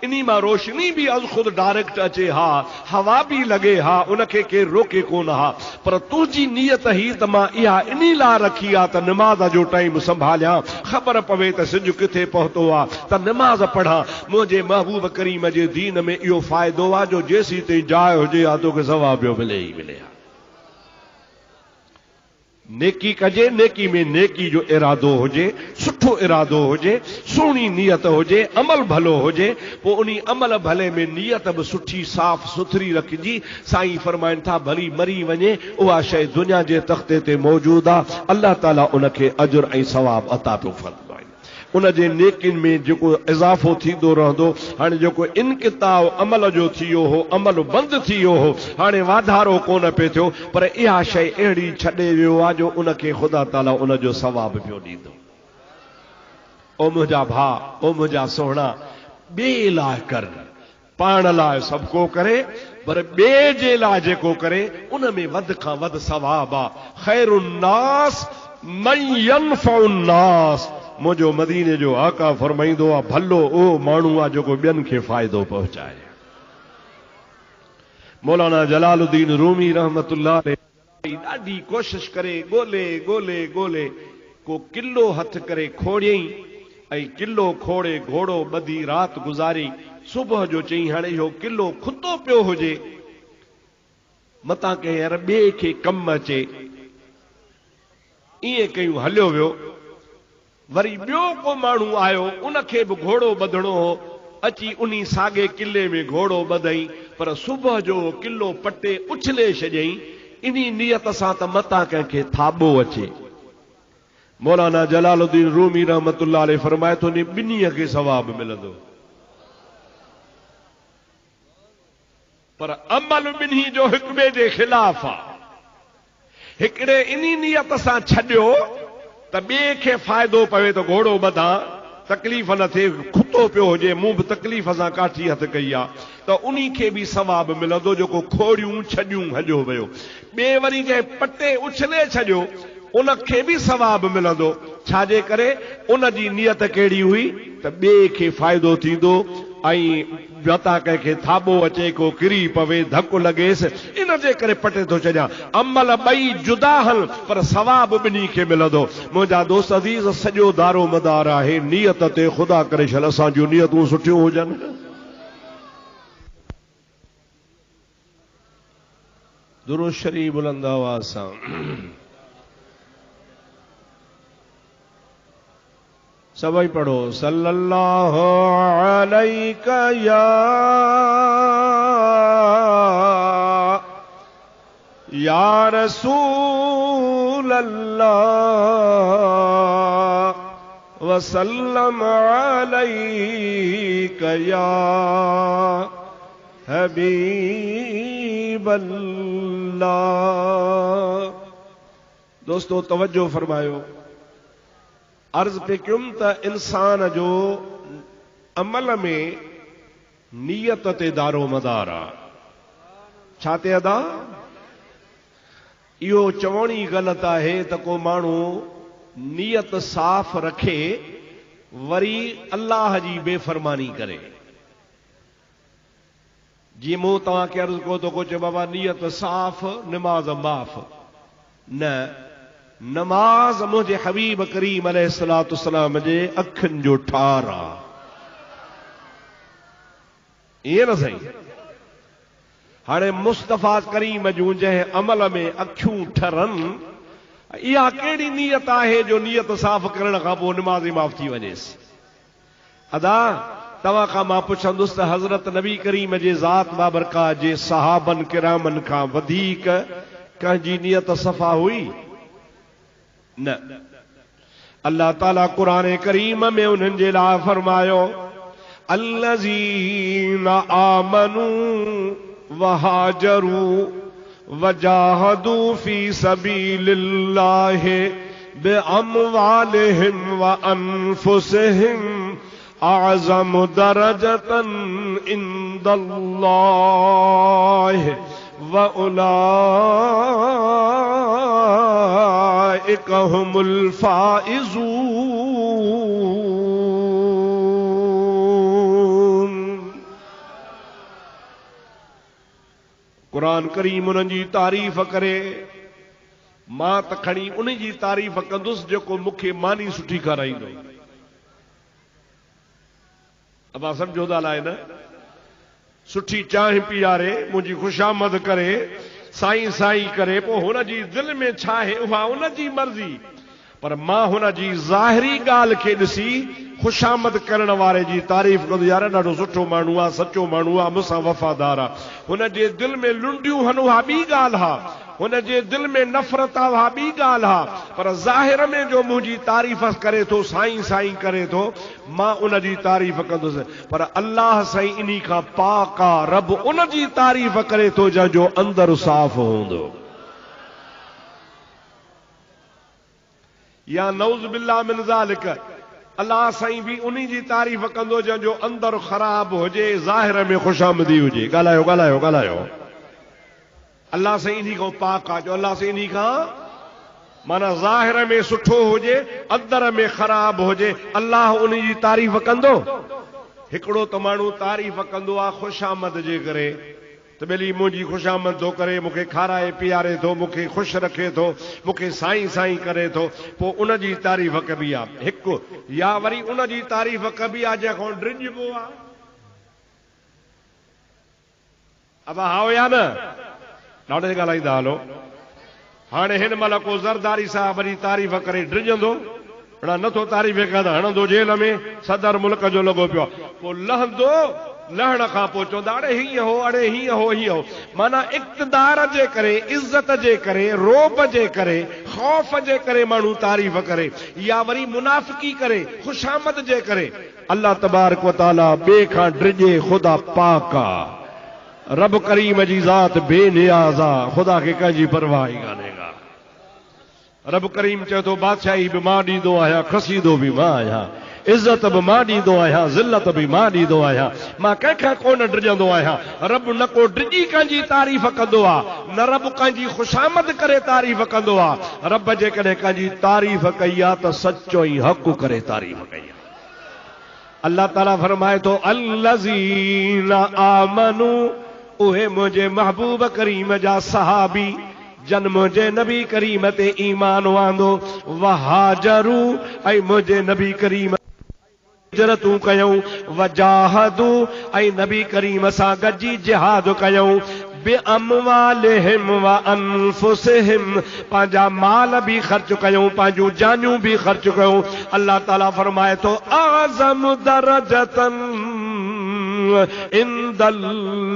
इन्ही मां रोशनी भी अज खुद डायरेक्ट अचे हा, हवा भी लगे हा, उनखे के रोके कोन हा, पर तुझी नियत ही त मां इहा इन्ही ला रखी आ त नमाज जो टाइम संभालिया, खबर पवे त सिज किथे पहुतो आ त नमाज पढ़ा। मुझे महबूब करीम जे दीन में इहो फ़ाइदो आ जो जेसी ते जाए हुजे आ तोखे सवाब पियो मिले ई मिले। नेकी कजे, नेकी में नेकी जो इरादो हुजे, सुठो इरादो हुजे, सुहिणी नियत हुजे, अमल भलो हुजे, पोइ उन अमल भले में नियत बि सुठी साफ़ सुथरी रखिजी। साईं फरमाइनि था भली मरी वञे उहा शइ दुनिया जे तख़्ते ते मौजूद आहे, अल्लाह ताला उनखे अजुर ऐं सवाब अता पियो फरमाए। उन जे नेकिन में जेको इज़ाफ़ो थींदो रहंदो, हाणे जेको इनकिताब अमल जो थी वियो हो, अमल बंदि थी वियो हो, हाणे वाधारो कोन पियो थियो, पर इहा शइ अहिड़ी छॾे वियो आहे जो उनखे ख़ुदा ताला उन जो सवाब पियो ॾींदो। ओ मुंहिंजा भाउ, ओ मुंहिंजा सोहणा, ॿिए लाइ कर, पाण लाइ सभु को करे, पर ॿिए जे लाइ जेको करे उन में वध खां वधि सवाब आहे। ख़ैरुन्नास मन यनफ़उन्नास, मुंहिंजो मदीने जो आका फरमाईंदो आहे भलो ओ माण्हू आहे जेको ॿियनि खे फ़ाइदो पहुचाए। मौलाना जलालुद्दीन रूमी रहमतुल्लाह अलैहि ॾाढी कोशिश करे ॻोल्हे ॻोल्हे ॻोल्हे को किलो हथ करे खोड़ियईं ऐं किलो खोड़े घोड़ो ॿधी राति गुज़ारी। सुबुह जो चई हाणे इहो किलो खुतो पियो हुजे, मतां कंहिं यार ॿिए खे कमु अचे, ईअं कयूं हलियो वियो। वरी ॿियो को माण्हू आयो, उनखे बि घोड़ो ॿधणो हो, अची उन्ही साॻे किले में घोड़ो ॿधई, पर सुबुह जो किलो पटे उछले छॾियईं इन्ही नियत सां त मतां कंहिंखे थाॿो अचे। मौलाना जलालुद्दीन रूमी रहमतुल्लाह अलैहि फरमाए थो नी ॿिन्हीअ खे सवाब मिलंदो, पर अमल ॿिन्ही जो हिक ॿिए जे ख़िलाफ़ आहे। हिकिड़े इन्ही नियत सां छॾियो त ॿिए खे फ़ाइदो पवे त घोड़ो ॿधां, तकलीफ़ न थिए, खुतो पियो हुजे, मूं बि तकलीफ़ सां काठी हथ कई आहे, त उन्ही खे बि सवाब मिलंदो जेको खोड़ियूं छॾियूं हलियो वियो। ॿिए वरी जंहिं पटे उछले छॾियो उनखे बि सवाब मिलंदो, छाजे करे उन जी नियत कहिड़ी हुई त ॿिए खे फ़ाइदो थींदो ऐं मतां कंहिंखे थाॿो अचे, को किरी पवे, धकु लॻेसि, इन जे करे पटे थो छॾियां। अमल ॿई जुदा हल पर सवाब ॿिन्ही खे मिलंदो। मुंहिंजा दोस्त अज़ीज़, सॼो दारो मदार आहे नियत ते। ख़ुदा करे छल असां जूं नियतूं सुठियूं हुजनि। दुरूद शरीफ बुलंद आवाज़ सां सभई पढ़ो। सल्लल्लाहु अलैका या रसूल अल्लाह वसल्लम अलैका या हबीब अल्लाह। दोस्तों तवज्जो फरमायो। अर्ज पे क्युम त इंसान जो अमल में नियत ते दारो मदार आहे। छा ते अदा? इहो चवण ई ग़लति आहे त को माण्हू नियत साफ़ रखे वरी अल्लाह जी बेफ़रमानी करे। जीअं मूं तव्हांखे अर्ज़ कयो त को चए बाबा नियत साफ़ नमाज़ माफ़। न, नमाज मुंहिंजे हबीब करीम अलैहिस्सलातु वस्सलाम जे अखियुनि जो ठार आहे। ईअं न सही? हाणे मुस्तफ़ा करीम जूं जंहिं अमल में अखियूं ठरनि, इहा कहिड़ी नियत आहे जो नियत साफ़ करण खां पोइ नमाज़ ई माफ़ थी वञेसि? अदा तव्हां खां मां पुछंदुसि त हज़रत नबी करीम जे ज़ात बाबरकात जे सहाबन किरामन खां वधीक कंहिंजी नियत सफ़ा हुई? न। अल्लाह ताला कुरान करीम में उन्हनि जे लाइ फरमायो अल्लज़ीना आमनू वहाजरू वजाहदू फी सबीलिल्लाहि बिअमवालिहिम व अनफुसिहिम अअज़मु दरजतन इंदल्लाहि व उलाइका हुमुल फाइज़ून। कुरान करीम उन्हनि जी तारीफ़ करे, मां त खणी उन जी तारीफ़ कंदुसि जेको मूंखे मानी सुठी खाराईंदो। अब सम्झो था अलाए न, सुठी चांहि पीआरे, मुंहिंजी खुशामद करे, साईं साईं करे, पोइ हुन जी दिलि में छा आहे उहा उन जी मर्ज़ी, पर मां हुन जी ज़ाहिरी ॻाल्हि खे ॾिसी खुशामद करण वारे जी तारीफ़ कंदो, यार ॾाढो सुठो माण्हू आहे, सचो माण्हू आहे, मूंसां वफ़ादार आहे। हुन जे दिलि में लुंडियूं हन उहा ॿी ॻाल्हि आहे, हुन जे दिलि में नफ़रत आहे उहा ॿी ॻाल्हि आहे, पर ज़ाहिर में जो मुंहिंजी तारीफ़ करे थो, साईं साईं करे थो, मां उन जी तारीफ़ कंदुसि। पर अल्लाह साईं इन्ही खां पाक आहे, रब उन जी तारीफ़ करे थो जंहिंजो अंदर साफ़ हूंदो। या नऊज़ बिल्लाह मिन ज़ालिक, अल्लाह साईं भी उन्ही जी तारीफ़ कंदो जंहिंजो अंदर ख़राब हुजे, ज़ाहिर में खुशामदी हुजे। ॻाल्हायो ॻाल्हायो ॻाल्हायो। अल्लाह साईं इन्ही खां पाक आहे, जो अल्लाह साईं इन्ही खां माना ज़ाहिर में सुठो हुजे, अंदर में ख़राब हुजे, अल्लाह उन्ही जी तारीफ़ कंदो। हिकिड़ो त माण्हू तारीफ़ कंदो आहे खुशामद जे करे, त ॿेली मुंहिंजी खुशामद थो करे, मूंखे खाराए पीआरे थो, मूंखे ख़ुशि रखे थो, मूंखे साईं साईं करे थो, पोइ उन जी तारीफ़ कबी आहे हिकु। या वरी उन जी तारीफ़ कबी आहे जंहिंखां ड्रिजबो आहे। अब हाओ या न, ॾाढे ॻाल्हाईंदा हलो। हाणे हिन महिल को ज़रदारी साहब वरी तारीफ़ करे ड्रिजंदो, नथो तारीफ़ कयां त हणंदो जेल में, सदर मुल्क जो लॻो पियो, पोइ लहंदो, लहण खां पोइ चवंदा अड़े हीअं हो, अड़े हीअं हो, हीअं हो। माना इक़्तिदार जे करे, इज़त जे करे, रोब जे करे, ख़ौफ़ जे करे माण्हू तारीफ़ करे, या वरी मुनाफ़िकी करे, खुशामद जे करे। अल्लाह तबारक व तआला ॿिए खां ड्रिजे, ख़ुदा पाक आहे, रब करीम जी ज़ात बेनियाज़ आहे, ख़ुदा खे कंहिंजी परवाह ई कान्हे का। रब करीम चए थो बादशाही बि मां ॾींदो आहियां, खसीदो बि मां आहियां, इज़त बि मां ॾींदो आहियां, ज़िल्लत बि मां ॾींदो आहियां, मां कंहिंखां कोन ड्रिजंदो आहियां। रब न को ड्रिजी कंहिंजी तारीफ़ कंदो आहे, न रब कंहिंजी खुशामद करे तारीफ़ कंदो आहे। रब जेकॾहिं कंहिंजी तारीफ़ कई आहे त सचो ई हक़ करे तारीफ़ कई आहे। अल्लाह ताला फरमाए थो अल्लज़ीना आमनू, उहे मुंहिंजे महबूब करीम जा सहाबी जन मुंहिंजे नबी करीम ते ईमान वांदो, वहाजरू ऐं मुंहिंजे नबी करीम हिजरतूं कयूं, वजाहदू ऐं नबी करीम सां गॾिजी जिहाद कयूं, बिअमवालिहिम व अनफुसिहिम, पंहिंजा माल भी ख़र्च कयूं, पंहिंजूं जानियूं भी ख़र्च कयूं। अल्लाह ताला फरमाए थो आज़म दरजतन इंदल्लाह,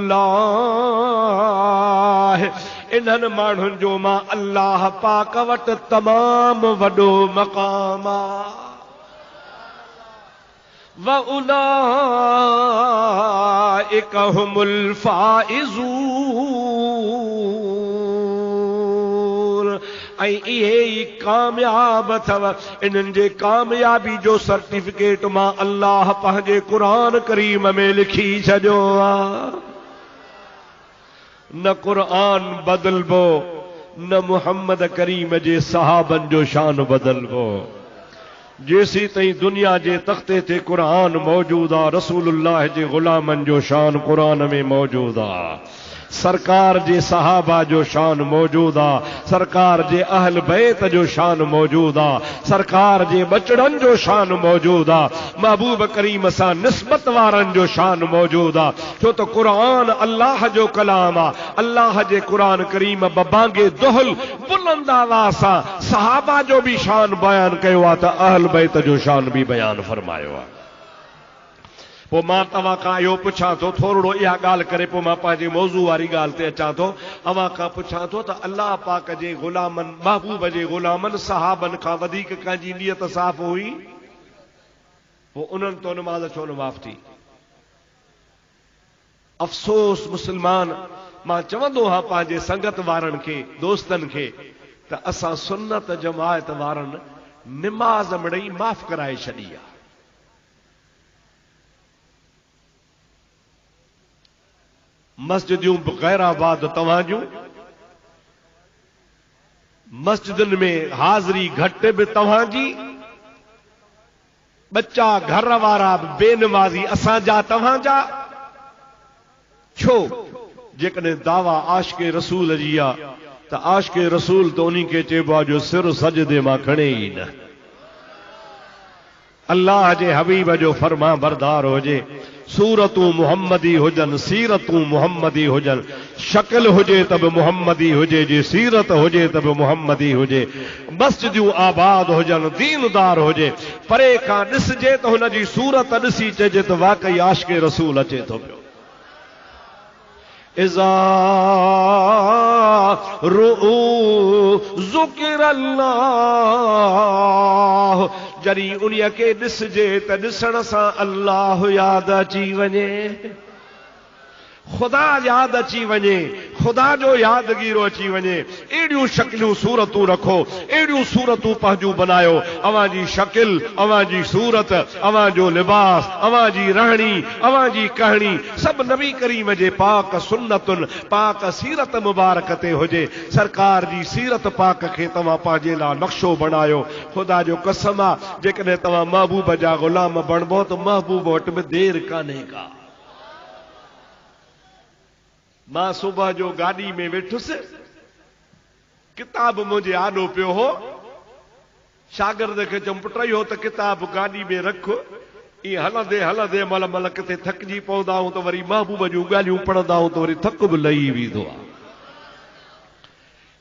इन्हनि माण्हुनि जो मां अल्लाह पाक वटि तमामु वॾो मक़ाम आहे। व उलाइक हुमुल फाइज़ून, ऐं इहे ई कामयाब अथव। इन्हनि जे कामयाबी जो सर्टिफिकेट मां अल्लाह पंहिंजे क़ुरान करीम में लिखी छॾियो आहे। न क़ुरान बदलबो, न मुहम्मद करीम जे सहाबन जो शान बदलबो। जेसी ताईं दुनिया जे तख्ते ते क़ुरान मौजूद आहे, रसूलुल्लाह जे ग़ुलामन जो शान क़ुरान में मौजूद आहे, सरकार जे सहाबा जो शान मौजूद आहे, सरकार जे अहल बैत जो शान मौजूद आहे, सरकार जे बचड़न जो शान मौजूद आहे, महबूब करीम सां निस्बत वारन जो शान मौजूद आहे। छो त क़ुरान अल्लाह जो कलाम आहे। अल्लाह जे क़ुरान करीम बबांगे दुहल बुलंद आवाज़ सां सहाबा जो भी शान बयान कयो आहे, त अहल बैत जो शान भी बयान फरमायो आहे। पोइ मां तव्हां खां इहो पुछां थो, थोरो इहा ॻाल्हि करे पोइ मां पंहिंजे मौज़ू वारी ॻाल्हि ते अचां थो। अव्हां खां पुछां थो त अल्लाह पाक जे ग़ुलामन, महबूब जे ग़ुलामन, सहाबन खां वधीक कंहिंजी नियत साफ़ हुई? पोइ उन्हनि तो नमाज़ छो न माफ़ थी? अफ़सोस मुस्लमान, मां चवंदो हा पंहिंजे संगत वारनि खे, दोस्तनि खे, त असां सुन्नत जमायत वारनि निमाज़ मिड़ई माफ़ कराए छॾी आहे। मस्जिदूं गैराबाद तव्हांजूं, मस्जिदुनि में हाज़िरी घटि बि तव्हांजी, बच्चा घर वारा बेनमाज़ी असांजा तव्हांजा। छो? जेकॾहिं दावा आशिक़े रसूल जी आहे त आशिक़े रसूल त उन्हीं खे चइबो आहे जो सिर सजदे मां खणे ई न। अल्लाह जे हबीब जो फर्मा बरदार हुजे। सूरतूं मुहम्मदी हुजनि, सीरतूं मुहम्मदी हुजनि, शक्ल हुजे त बि मुहम्मदी हुजे, जे सीरत हुजे त बि मुहम्मदी हुजे, मस्जिदूं आबाद हुजनि, दीनदार हुजे, परे खां ॾिसजे त हुन जी सूरत ॾिसी चइजे त वाकई आशिक़े रसूल अचे थो पियो। इज़ा रुऊ ज़ुकिर अल्लाह, जॾहिं उन्हीअ खे ॾिसजे त ॾिसण सां अल्लाह यादि अची वञे, ख़ुदा यादि अची वञे, ख़ुदा जो यादगीरो अची वञे। अहिड़ियूं शक्लियूं सूरतूं रखो, अहिड़ियूं सूरतूं पंहिंजूं बनायो। अवां जी शकिल, अवां जी सूरत, अवां जो लिबास, अवां जी रहणी, अवां जी कहाणी सभु नबी करीम जे पाक सुन्नतुन, पाक सीरत मुबारक ते हुजे। सरकार जी सीरत पाक खे तव्हां पंहिंजे लाइ नक्शो बणायो। ख़ुदा जो कसम आहे, जेकॾहिं तव्हां महबूब जा ग़ुलाम बणबो त महबूब वटि बि देरि कान्हे का। मां सुबुह जो गाॾी में वेठुसि, किताब मुंहिंजे आॾो पियो हो, शागिर्द खे चयुमि पुट इहो त किताब गाॾी में रख। ईअं हलंदे हलंदे मल मल किथे थकिजी पवंदा आहियूं त वरी महबूब जूं ॻाल्हियूं पढ़ंदा आहियूं त वरी थक बि लही वेंदो आहे।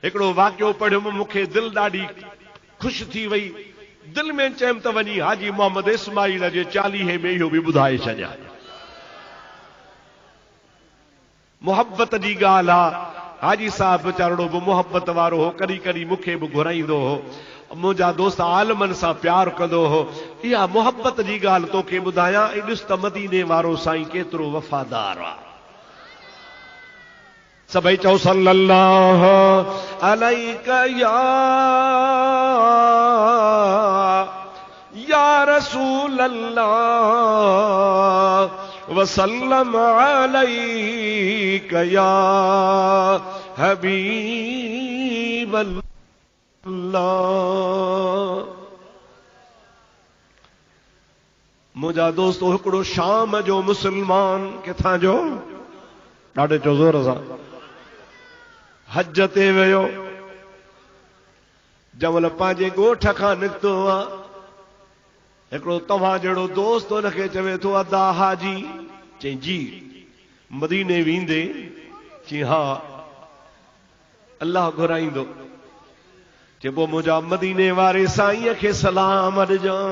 हिकिड़ो वाक़ियो पढ़ियुमि, मूंखे दिलि ॾाढी ख़ुशि थी वई। दिलि में चयमि त वञी हाजी मोहम्मद इस्माइल जे 40 में इहो बि ॿुधाए छॾियां। मोहब्बत जी ॻाल्हि आहे। हाजी साहब वीचारो बि मोहब्बत वारो हो, कॾहिं कॾहिं मूंखे बि घुराईंदो हो, मुंहिंजा दोस्त आलमनि सां प्यार कंदो हो। इहा मोहब्बत जी ॻाल्हि तोखे ॿुधायां। ॾिस त मदीने वारो साईं केतिरो वफ़ादार आहे। सभई चओ सल्लल्लाहु अलैका या रसूल अल्लाह वसल्लम अलैका या हबीब अल्लाह। मुंहिंजा दोस्त हिकिड़ो शाम जो मुसलमान, किथां जो, ॾाढे चो ज़ोर सां, हज ते वियो। जमल पंहिंजे ॻोठ खां निकितो आहे, हिकिड़ो तव्हां जहिड़ो दोस्त हुनखे चवे थो अदा हाजी। चई जी मदीने वेंदे? चई हा अल्लाह घुराईंदो। चइबो मुंहिंजा मदीने वारे साईं खे सलाम ॾिजां।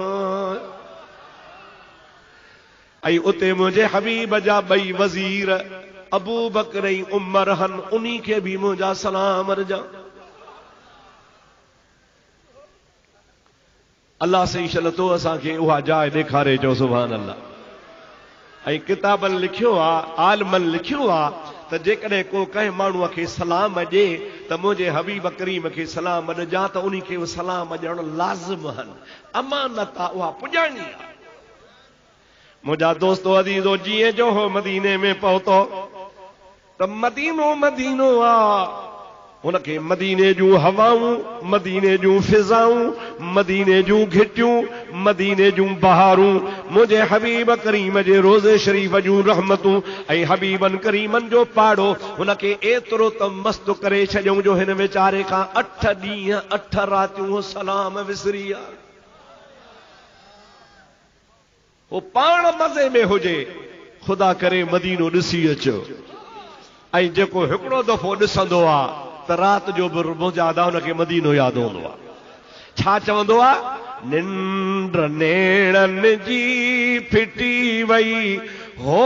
ऐं उते मुंहिंजे हबीब जा 2 वज़ीर अबू बकर ऐं उमर हन, उन्हीं खे बि मुंहिंजा सलाम ॾिजां। अल्लाह सही छलतो असांखे उहा जाइ ॾेखारे। चओ सुभान अल्लाह। ऐं किताबनि लिखियो आहे, आलमनि लिखियो आहे त जेकॾहिं को कंहिं माण्हूअ खे सलाम ॾे त मुंहिंजे हबीब करीम खे सलाम ॾिजां त उन्हीं खे सलाम ॾियणु लाज़िम आहिनि, अमानत आहे, उहा पुॼाइणी आहे। मुंहिंजा दोस्तो अज़ीज़ो जीअं जो हो मदीने में पहुतो त मदीनो मदीनो आहे। हुनखे मदीने जूं हवाऊं, मदीने जूं फिज़ाऊं, मदीने जूं घिटियूं, मदीने जूं बहारूं, मुंहिंजे हबीब करीम जे रोज़े शरीफ़ जूं रहमतूं ऐं हबीबन करीमन जो पाड़ो हुनखे एतिरो त मस्त करे छॾियऊं जो हिन वीचारे खां 8 ॾींहं 8 रातियूं सलाम विसरी आहे। वो पाण मज़े में हुजे, ख़ुदा करे मदीनो ॾिसी अचो। ऐं जेको हिकिड़ो दफ़ो ॾिसंदो आहे त राति जो बि मुंहिंजा हुनखे मदीनो यादि हूंदो आहे। छा चवंदो आहे? निंड नेड़नि जी फिटी वई हो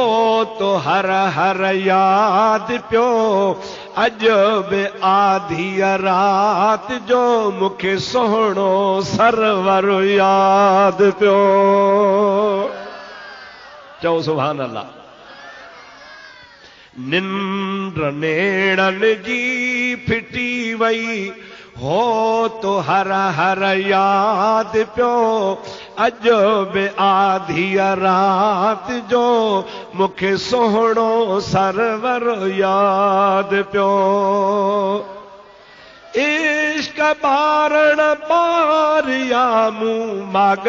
तो हर हर यादि पियो, अॼु बि आधी राति जो मूंखे सुहिणो सरवर यादि पियो। चओ सुभान अल्लाह। निंड नेड़नि जी फिटी वई हो तो हर हर यादि पियो, अॼु बि आधी राति जो मूंखे सुहिणो सरवर यादि पियो। इश्क ॿारण ॿारिया मूं माग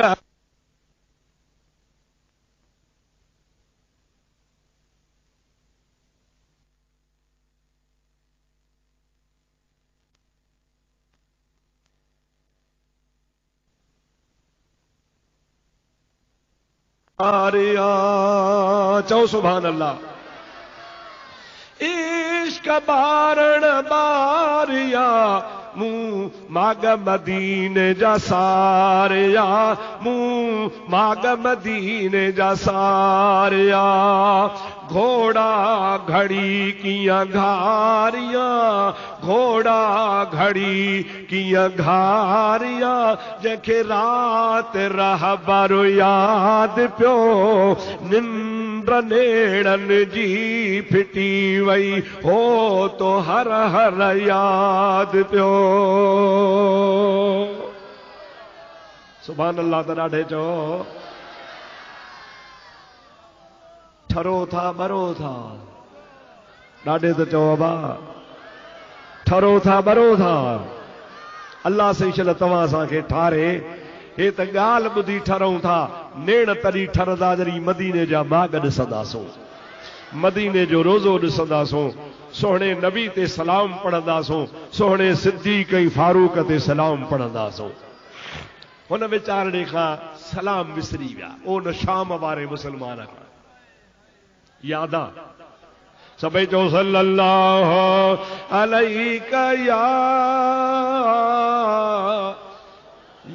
आरिया चओ सुभान अल्लाह। इश्क बारण बारिया मूं माग मदीने जा सारिया, मूं माग मदीने जा सारिया। घोड़ा घड़ी किया घारिया, घोड़ा घड़ी किया घारिया। जंहिंखे रात रहबर याद पियो, निंद्र नेड़न जी फिटी वई, हो तो हर हर याद पियो। सुभान अल्लाह त ॾाढे चओ। ठरो था बरो था, ॾाढे त चओ अबा। ठरो था बरो था, अल्लाह सही तव्हां असांखे ठारे। हे त ॻाल्हि ॿुधी ठरूं था, नेण तॾहिं ठरंदा जॾहिं मदीने जा बाग ॾिसंदासूं, मदीने जो रोज़ो ॾिसंदासूं, सोहणे नबी ते सलाम पढ़ंदासूं, सोहणे सिद्दीक़ ऐं फारूक ते सलाम पढ़ंदासूं। हुन वीचारणे खां सलाम विसरी विया, उन शाम वारे मुसलमान खां यादा। सभई चओ सल्लल्लाहु अलैका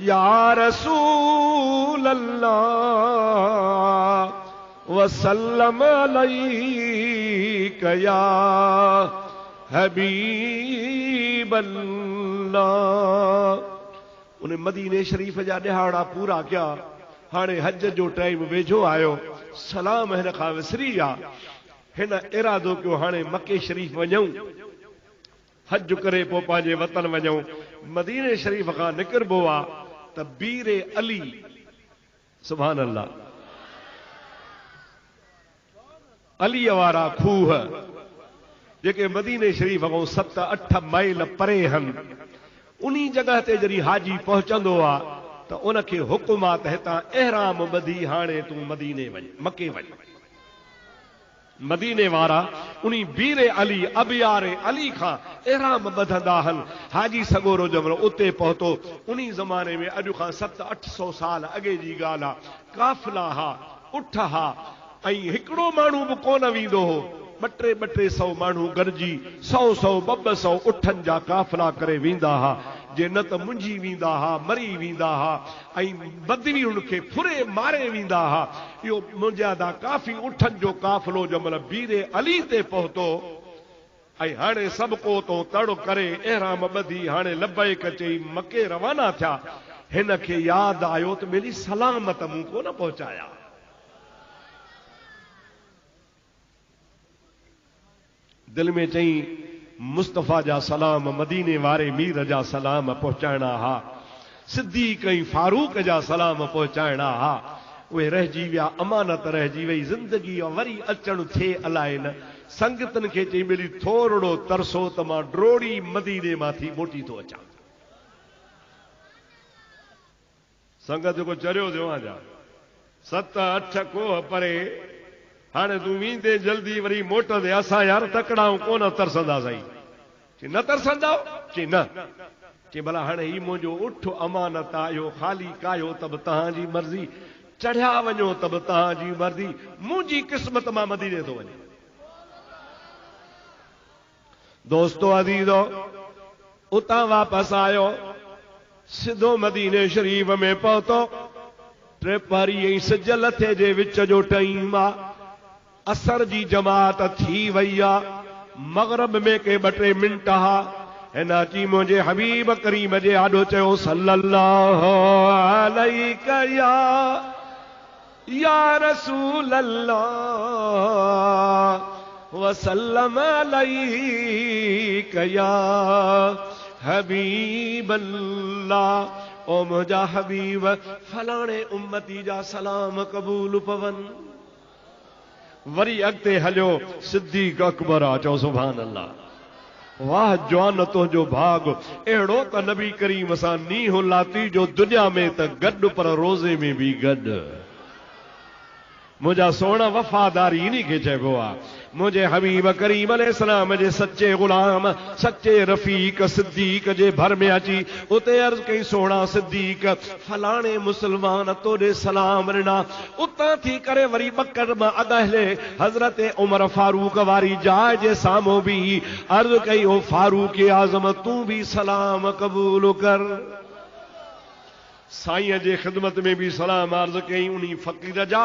या रसूल अल्लाह वसल्लम अलैका या हबीब अल्लाह। उन मदीने शरीफ जा ॾिहाड़ा पूरा कया। हाणे हज जो टाइम वेझो आयो, सलाम हिन खां विसरी विया। हिन इरादो कयो हाणे मके शरीफ वञूं, हज करे पोइ पंहिंजे वतन वञूं। मदीने शरीफ खां निकिरबो आहे त बीरे अली, सुभान अल्लाह, अलीअ वारा खूह जेके मदीने शरीफ खां 7-8 माइल परे आहिनि, उन्ही जगह ते जॾहिं हाजी पहुचंदो आहे त उनखे हुकुम आहे त हितां एहराम ॿधी हाणे तूं मदीने वञ, मके वञ। मदीने वारा उन्ही बीरे अली, अबियारे अली खां एहराम ॿधंदा आहिनि। हाजी सगोरो जमलो उते पहुतो। उन्ही ज़माने में अॼु खां 700-800 साल अॻे जी ॻाल्हि आहे। काफ़िला हा, उठ हा, ऐं हिकिड़ो माण्हू बि कोन वेंदो हो। 200-200 माण्हू गॾिजी 100-100 200 उठनि जा काफ़िला करे वेंदा हा। जे न त मुंझी वेंदा हा, मरी वेंदा हा, ऐं बदवी उनखे फुरे मारे वेंदा हा। इहो मुंहिंजा काफ़ी उठनि जो काफ़िलो जंहिंमहिल बीरे अली ते पहुतो, ऐं हाणे सभु को तो तड़ करे एहराम ॿधी हाणे लबैक चई मके रवाना थिया। हिन खे यादि आयो त मेरी सलामत मूं कोन पहुचाया। दिल में चई मुस्तफ़ा जा सलाम, मदीने वारे मीर जा सलाम पहुचाइणा हा, सिद्दीक़ ऐं फारूक जा सलाम पहुचाइणा हा। उहे रहिजी विया, अमानत रहिजी वई। ज़िंदगी वरी अचणु थिए अलाए न। संगतन खे चई मिली थोरो तरसो त मां ड्रोड़ी मदीने मां थी मोटी थो अचां। संगत को चरियो थियो जा 7-8 कोह परे, हाणे तूं वेंदे जल्दी वरी मोटंदे असां यार तकड़ाऊं कोन तरसंदा साईं। चई न तरसंदा? चई न। चई भला हाणे ही मुंहिंजो उठ अमानत आयो, ख़ाली कायो त बि तव्हांजी मर्ज़ी, चढ़िया वञो त बि तव्हांजी मर्ज़ी, मुंहिंजी क़िस्मत मां मदीने थो वञे। दोस्तो अज़ीज़ो, उतां वापसि आयो, सिधो मदीने शरीफ में पहुतो। 3 पहरी ऐं सिज लथे जे विच जो टाइम आहे। असर जी जमात थी वई आहे। मगरब में के 2-3 मिंट हा। हिन अची मुंहिंजे हबीब करीम जे आॾो चयो सल्लल्लाहु अलैका या रसूल अल्लाह वसल्लम अलैका या हबीब अल्लाह। ओ मुंहिंजा हबीब, फलाणे उम्मती जा सलाम क़बूल पवन। वरी अॻिते हलियो, सिद्दीक़ अकबर आ। चओ सुभान अल्लाह। वाह जवान तुंहिंजो भाग, अहिड़ो त नबी करीम सां नींहुं लाती जो दुनिया में त गॾु पर रोज़े में बि गॾु। मुंहिंजा सोण वफ़ादारी इन खे चइबो आहे। मुझे हबीब करीम अलैहिस्सलाम जे सच्चे गुलाम सच्चे रफीक सिद्दीक जे भर में अची उते अर्ज कई सोना सिद्दीक फलाणे मुसलमान तोड़े सलाम ॾिना उतां थी करे वरी बकर मां अगहले हजरत उमर फारूक वारी जाइ जे साम्हूं भी अर्ज कई ओ फारूक आज़म तू भी सलाम कबूल कर। साईं जे खिदमत में भी सलाम अर्ज कई उन्हीं फकीर जा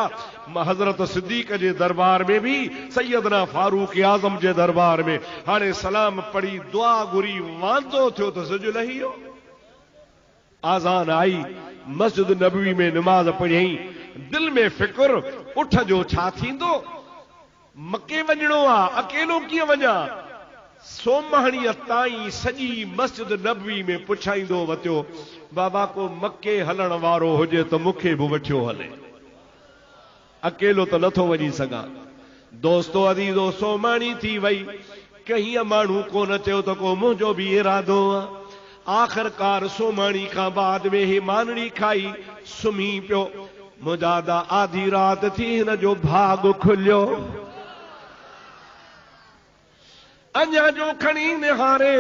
हजरत सिद्दीक जे दरबार में भी सैयदना फारूक आज़म जे दरबार में हाणे सलाम पढ़ी दुआ घुरी वांदो थियो तो सिज लही वियो। आज़ान आई मस्जिद नबवी में नमाज पढ़ी दिल में फिक्र उठ जो छा थींदो मके वञणो आ अकेलो कीअं वञा सोमहणीअ ताईं सॼी मस्जिद नबवी में पुछाईंदो वतियो बाबा को मके हलण वारो हुजे तो मूंखे बि वठियो हले अकेलो तो नथो वञी सघां। दोस्तो अदीज़ो सोमाणी थी वई कहीं माण्हू कोन चयो त को मुंहिंजो बि इरादो आहे। आख़िरकार सोमाणी खां बाद में ही मानड़ी खाई सुम्ही पियो। मुजादा आधी रात थी हिन जो भाग खुलियो अञा जो खणी निहारे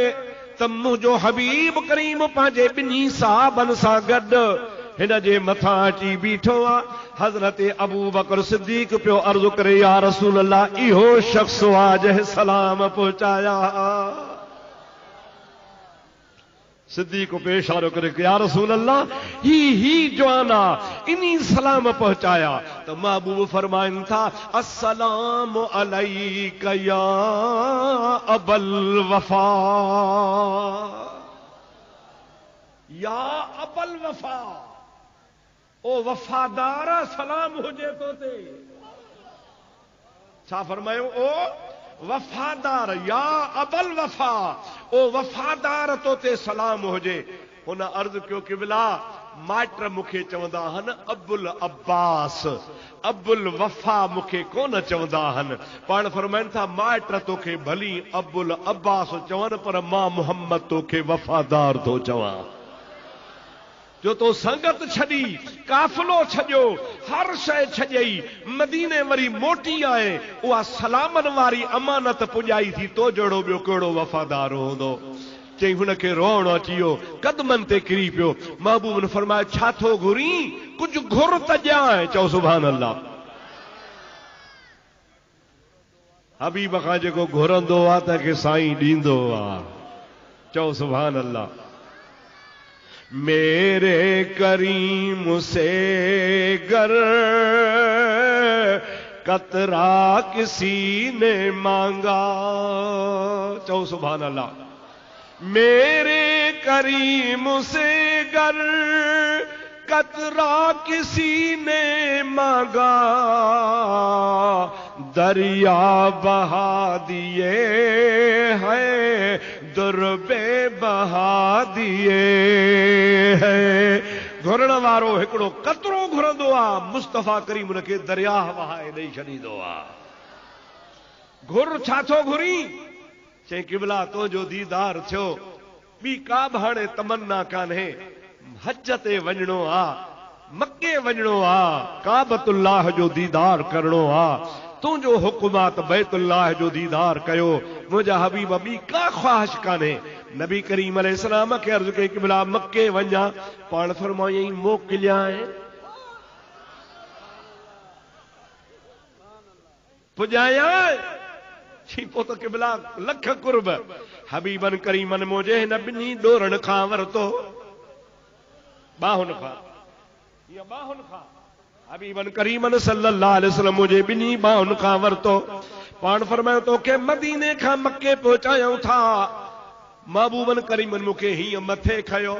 त मुंहिंजो हबीब करीम पंहिंजे ॿिन्ही साहबनि सां गॾु हिन जे मथां अची बीठो आहे। हज़रत अबू बकर सिद्दीक पियो अर्ज़ु करे या रसूल अल्लाह इहो शख्स आहे जंहिं सलाम पहुचाया। सिद्दीक पे इशारो करे या रसूल अल्लाह ही जवाना इन्हीं सलाम पहुंचाया। तो महबूब फरमाइन था अस्सलाम अलैका या अबल वफा या अबल वफा ओ वफादार सलाम हुजे तो ते छा फरमायो ओ वफादार या अबल वफा ओ वफादार तो ते सलाम हुजे। हुन अर्ज कयो किबला माइट मूंखे चवंदा आहिनि अबुल अब्बास अबुल वफा मूंखे कोन चवंदा आहिनि पाण फरमाइनि था माइट तोखे भली अबुल अब्बास चवनि पर मां मोहम्मद तोखे वफादार थो चवां। जो तो संगत छड़ी काफिलो छॾियो हर शइ छॾई मदीने वरी मोटी आए उहा सलामन वारी अमानत पुॼाई थी तो जहिड़ो ॿियो कहिड़ो वफ़ादार हूंदो। चई हुनखे रोअणो अची वियो कदमनि ते किरी पियो। महबूब ने फरमायो छा थो घुरी कुझु घुर त ॼाए। चओ सुभान अल्लाह। हबीब खां जेको घुरंदो आहे त के साईं ॾींदो आहे। चओ सुभान अल्लाह। मेरे करीम से गर कतरा किसी ने मांगा। चो सुभान अल्लाह। मेरे करीम से गर कतरा किसी ने मांगा दरिया बहा दिए हैं दुर्बे बहा दिए हैं। घुरण वारो हिकिड़ो कतरो घुरंदो आहे मुस्तफ़ा करीम उनखे दरिया वहाए ॾेई छॾींदो आहे। घुर छा थो घुरी चई किबला तुंहिंजो दीदार थियो ॿी का बि हाणे तमन्ना कान्हे। हज ते वञणो आहे मके वञणो आहे काबतुल्लाह जो दीदार करणो आहे तुंहिंजो हुकुम आहे त बैतुल्लाह जो दीदार कयो। मुंहिंजा हबीब ॿी का ख़्वाहिश कान्हे। नबी करीम अलैहिस्सलाम खे अर्ज़ु कई किबला मके वञा पाण फरमायईं मोकिलियां पुॼायां पोइ त किबला लख कुर्ब हबीबन करीमन मुंहिंजे हिन ॿिन्ही ॾोरनि खां वरितो बाहुनि खां या बाहुनि खां हबीबन करीमन सल्लल्लाहु अलैहि वसल्लम मुंहिंजे ॿिन्ही बाहुनि खां वरितो। पाण फरमायो तोखे मदीने खां मके पहुचायूं था। महबूबन करीमन मूंखे हीअं मथे खयो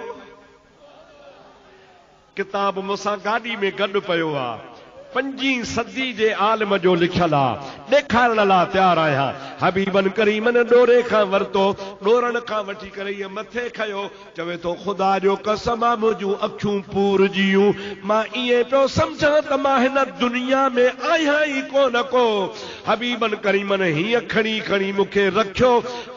किताब मूंसां गाॾी में गॾु पियो आहे 5वीं सदी जे आलिम जो लिखियल आहे ॾेखारण लाइ तयारु आहियां। हबीबन करीमन ॾोरे खां वरितो ॾोरनि खां वठी करे इहे मथे खयो चवे थो ख़ुदा जो कसम आहे मुंहिंजूं अखियूं पूर जियूं मां ईअं पियो सम्झां त मां हिन दुनिया में आहियां ई कोन को। हबीबन करीमन हीअं खणी खणी मूंखे रखियो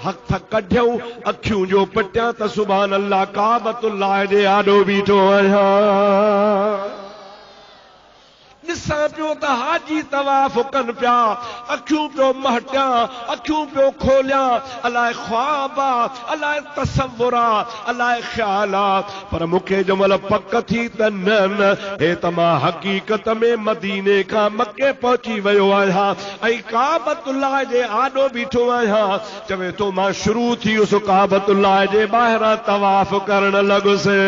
हथ कढियऊं अखियूं जो पटियां त सुभान अल्लाह काबतुल्लाह जे आॾो बीठो आहियां। ॾिसां पियो त हाजी तवाफ़ कनि पिया, अखियूं पियो महटियां, अखियूं पियो खोलियां, अलाए ख्वाब आ, अलाए तसव्वुर आ, अलाए ख्याल आ, पर मूंखे जमल पक थी त न न हे त मां हकीकत में मदीने खां मके पहुची वियो आहियां ऐं काबतुल्लाह जे आॾो बीठो आहियां। चवे तो मां शुरू थी उस काबतुल्लाह जे ॿाहिरां तवाफ़ करण लॻुसि।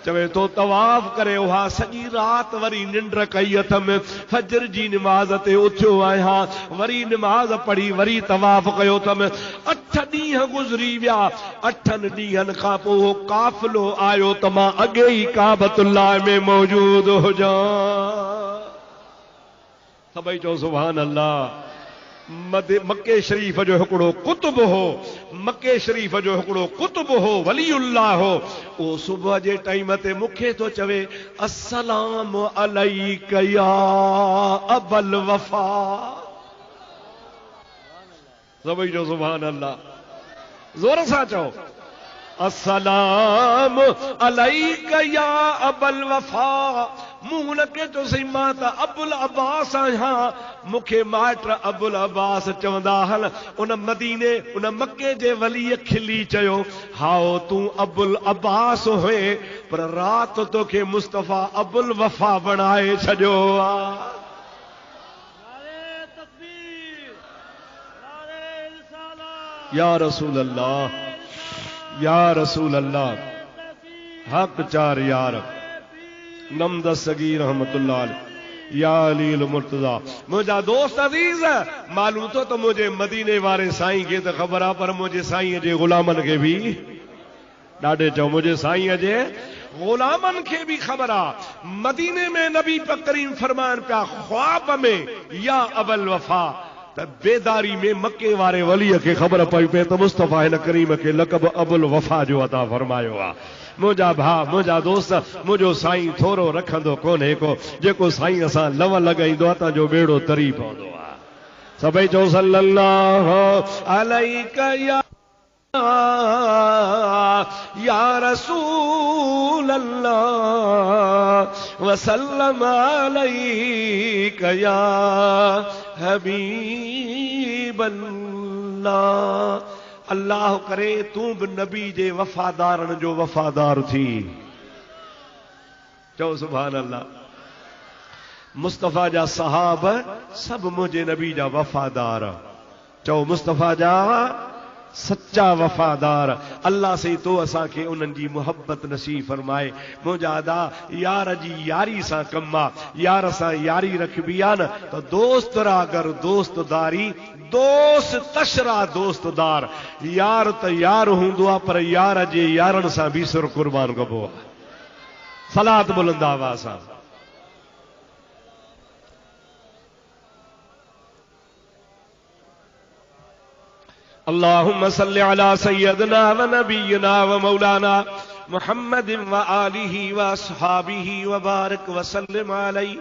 चवे तो तवाफ़ करे उहा सॼी रात वरी निंड कई अथमि, फजर जी निमाज़ ते उथियो आहियां, वरी निमाज़ पढ़ी, वरी तवाफ़ कयो अथमि। 8 ॾींहं गुज़री विया। 8 ॾींहंनि खां पोइ काफ़िलो आयो त मां अॻे ई काबतुल्लाह में मौजूद हुजां। सभई चओ सुभान अल्लाह। मके शरीफ जो हिकिड़ो कुतुब हो, मके शरीफ जो हिकिड़ो कुतुब हो, वलीउल्लाह हो। ओ सुबुह जे टाइम ते मूंखे तो चवे अस्सलाम अलैक या अबल वफा। सभई जो सुभान अल्लाह, जोर सां चओ अस्सलाम अलैक या अबल वफा। मूं हुनखे चयोसि मां त अबुल अब्बास आहियां। मूंखे माइट अबुल अब्बास चवंदा हल। उन मदीने उन मके जे वलीअ खिली चयो हाओ तूं अबुल अब्बास हुए, पर रात तोखे मुस्तफ़ा अबुल वफा बणाए छॾियो आ। या रसूल अल्लाह, या रसूल अल्लाह, हक चार यार नमद सगीर रहमतुल्लाह अलैह या अलील मुर्तजा। मुंहिंजा दोस्त अज़ीज़, मालूम तो मुझे मदीने वारे साईं खे त ख़बर आहे, पर मुझे साईं जे गुलामन के भी ॾाढे चओ, मुझे साईं जे गुलामन के भी ख़बर आहे। मदीने में नबी करीम फरमान पिया ख्वाब में या अबल वफा, त बेदारी में मके वारे वलीअ खे ख़बर पई पए त मुस्तफ़ा हिन करीम खे लक़ब अबुल वफा जो अता फरमायो आहे। मुंहिंजा भाउ, मुंहिंजा दोस्त, मुंहिंजो साईं थोरो रखंदो कोन्हे को, जेको साईं असां लव लॻाईंदो आहे तव्हांजो बेड़ो तरी पवंदो आहे। सभई चओ सल्लल्लाहु अलैहि या रसूल अल्लाह वसल्लम अलैका या हबीब अल्लाह। अल्लाह करे तूं भी नबी जे वफादारन जो वफादार थी। चओ सुभान अल्लाह। मुस्तफ़ा जा सहाब सब मुझे नबी जा वफादार। चओ मुस्तफ़ा जा सच्चा वफादार। अल्लाह से तो असा के उन्हनि जी मोहब्बत नसीब फरमाए। मुंहिंजा अदा यार जी यारी सां कम आहे। यार सां यारी रखबी आहे न तो दोस्त रागर दोस्तदारी, दोस्त तशरा दोस्तदार। यार त यार हूंदो आहे, पर यार जे यारन सां भी सिर कुर्बान कबो आहे। सलात बुलंद आवाज़ सां। अल्लाहुम्मा सल्लि अला सय्यदना व नबीना व मौलाना मुहम्मद व आलिहि व अस्हाबिहि व बारिक व सल्लिम अलैहि।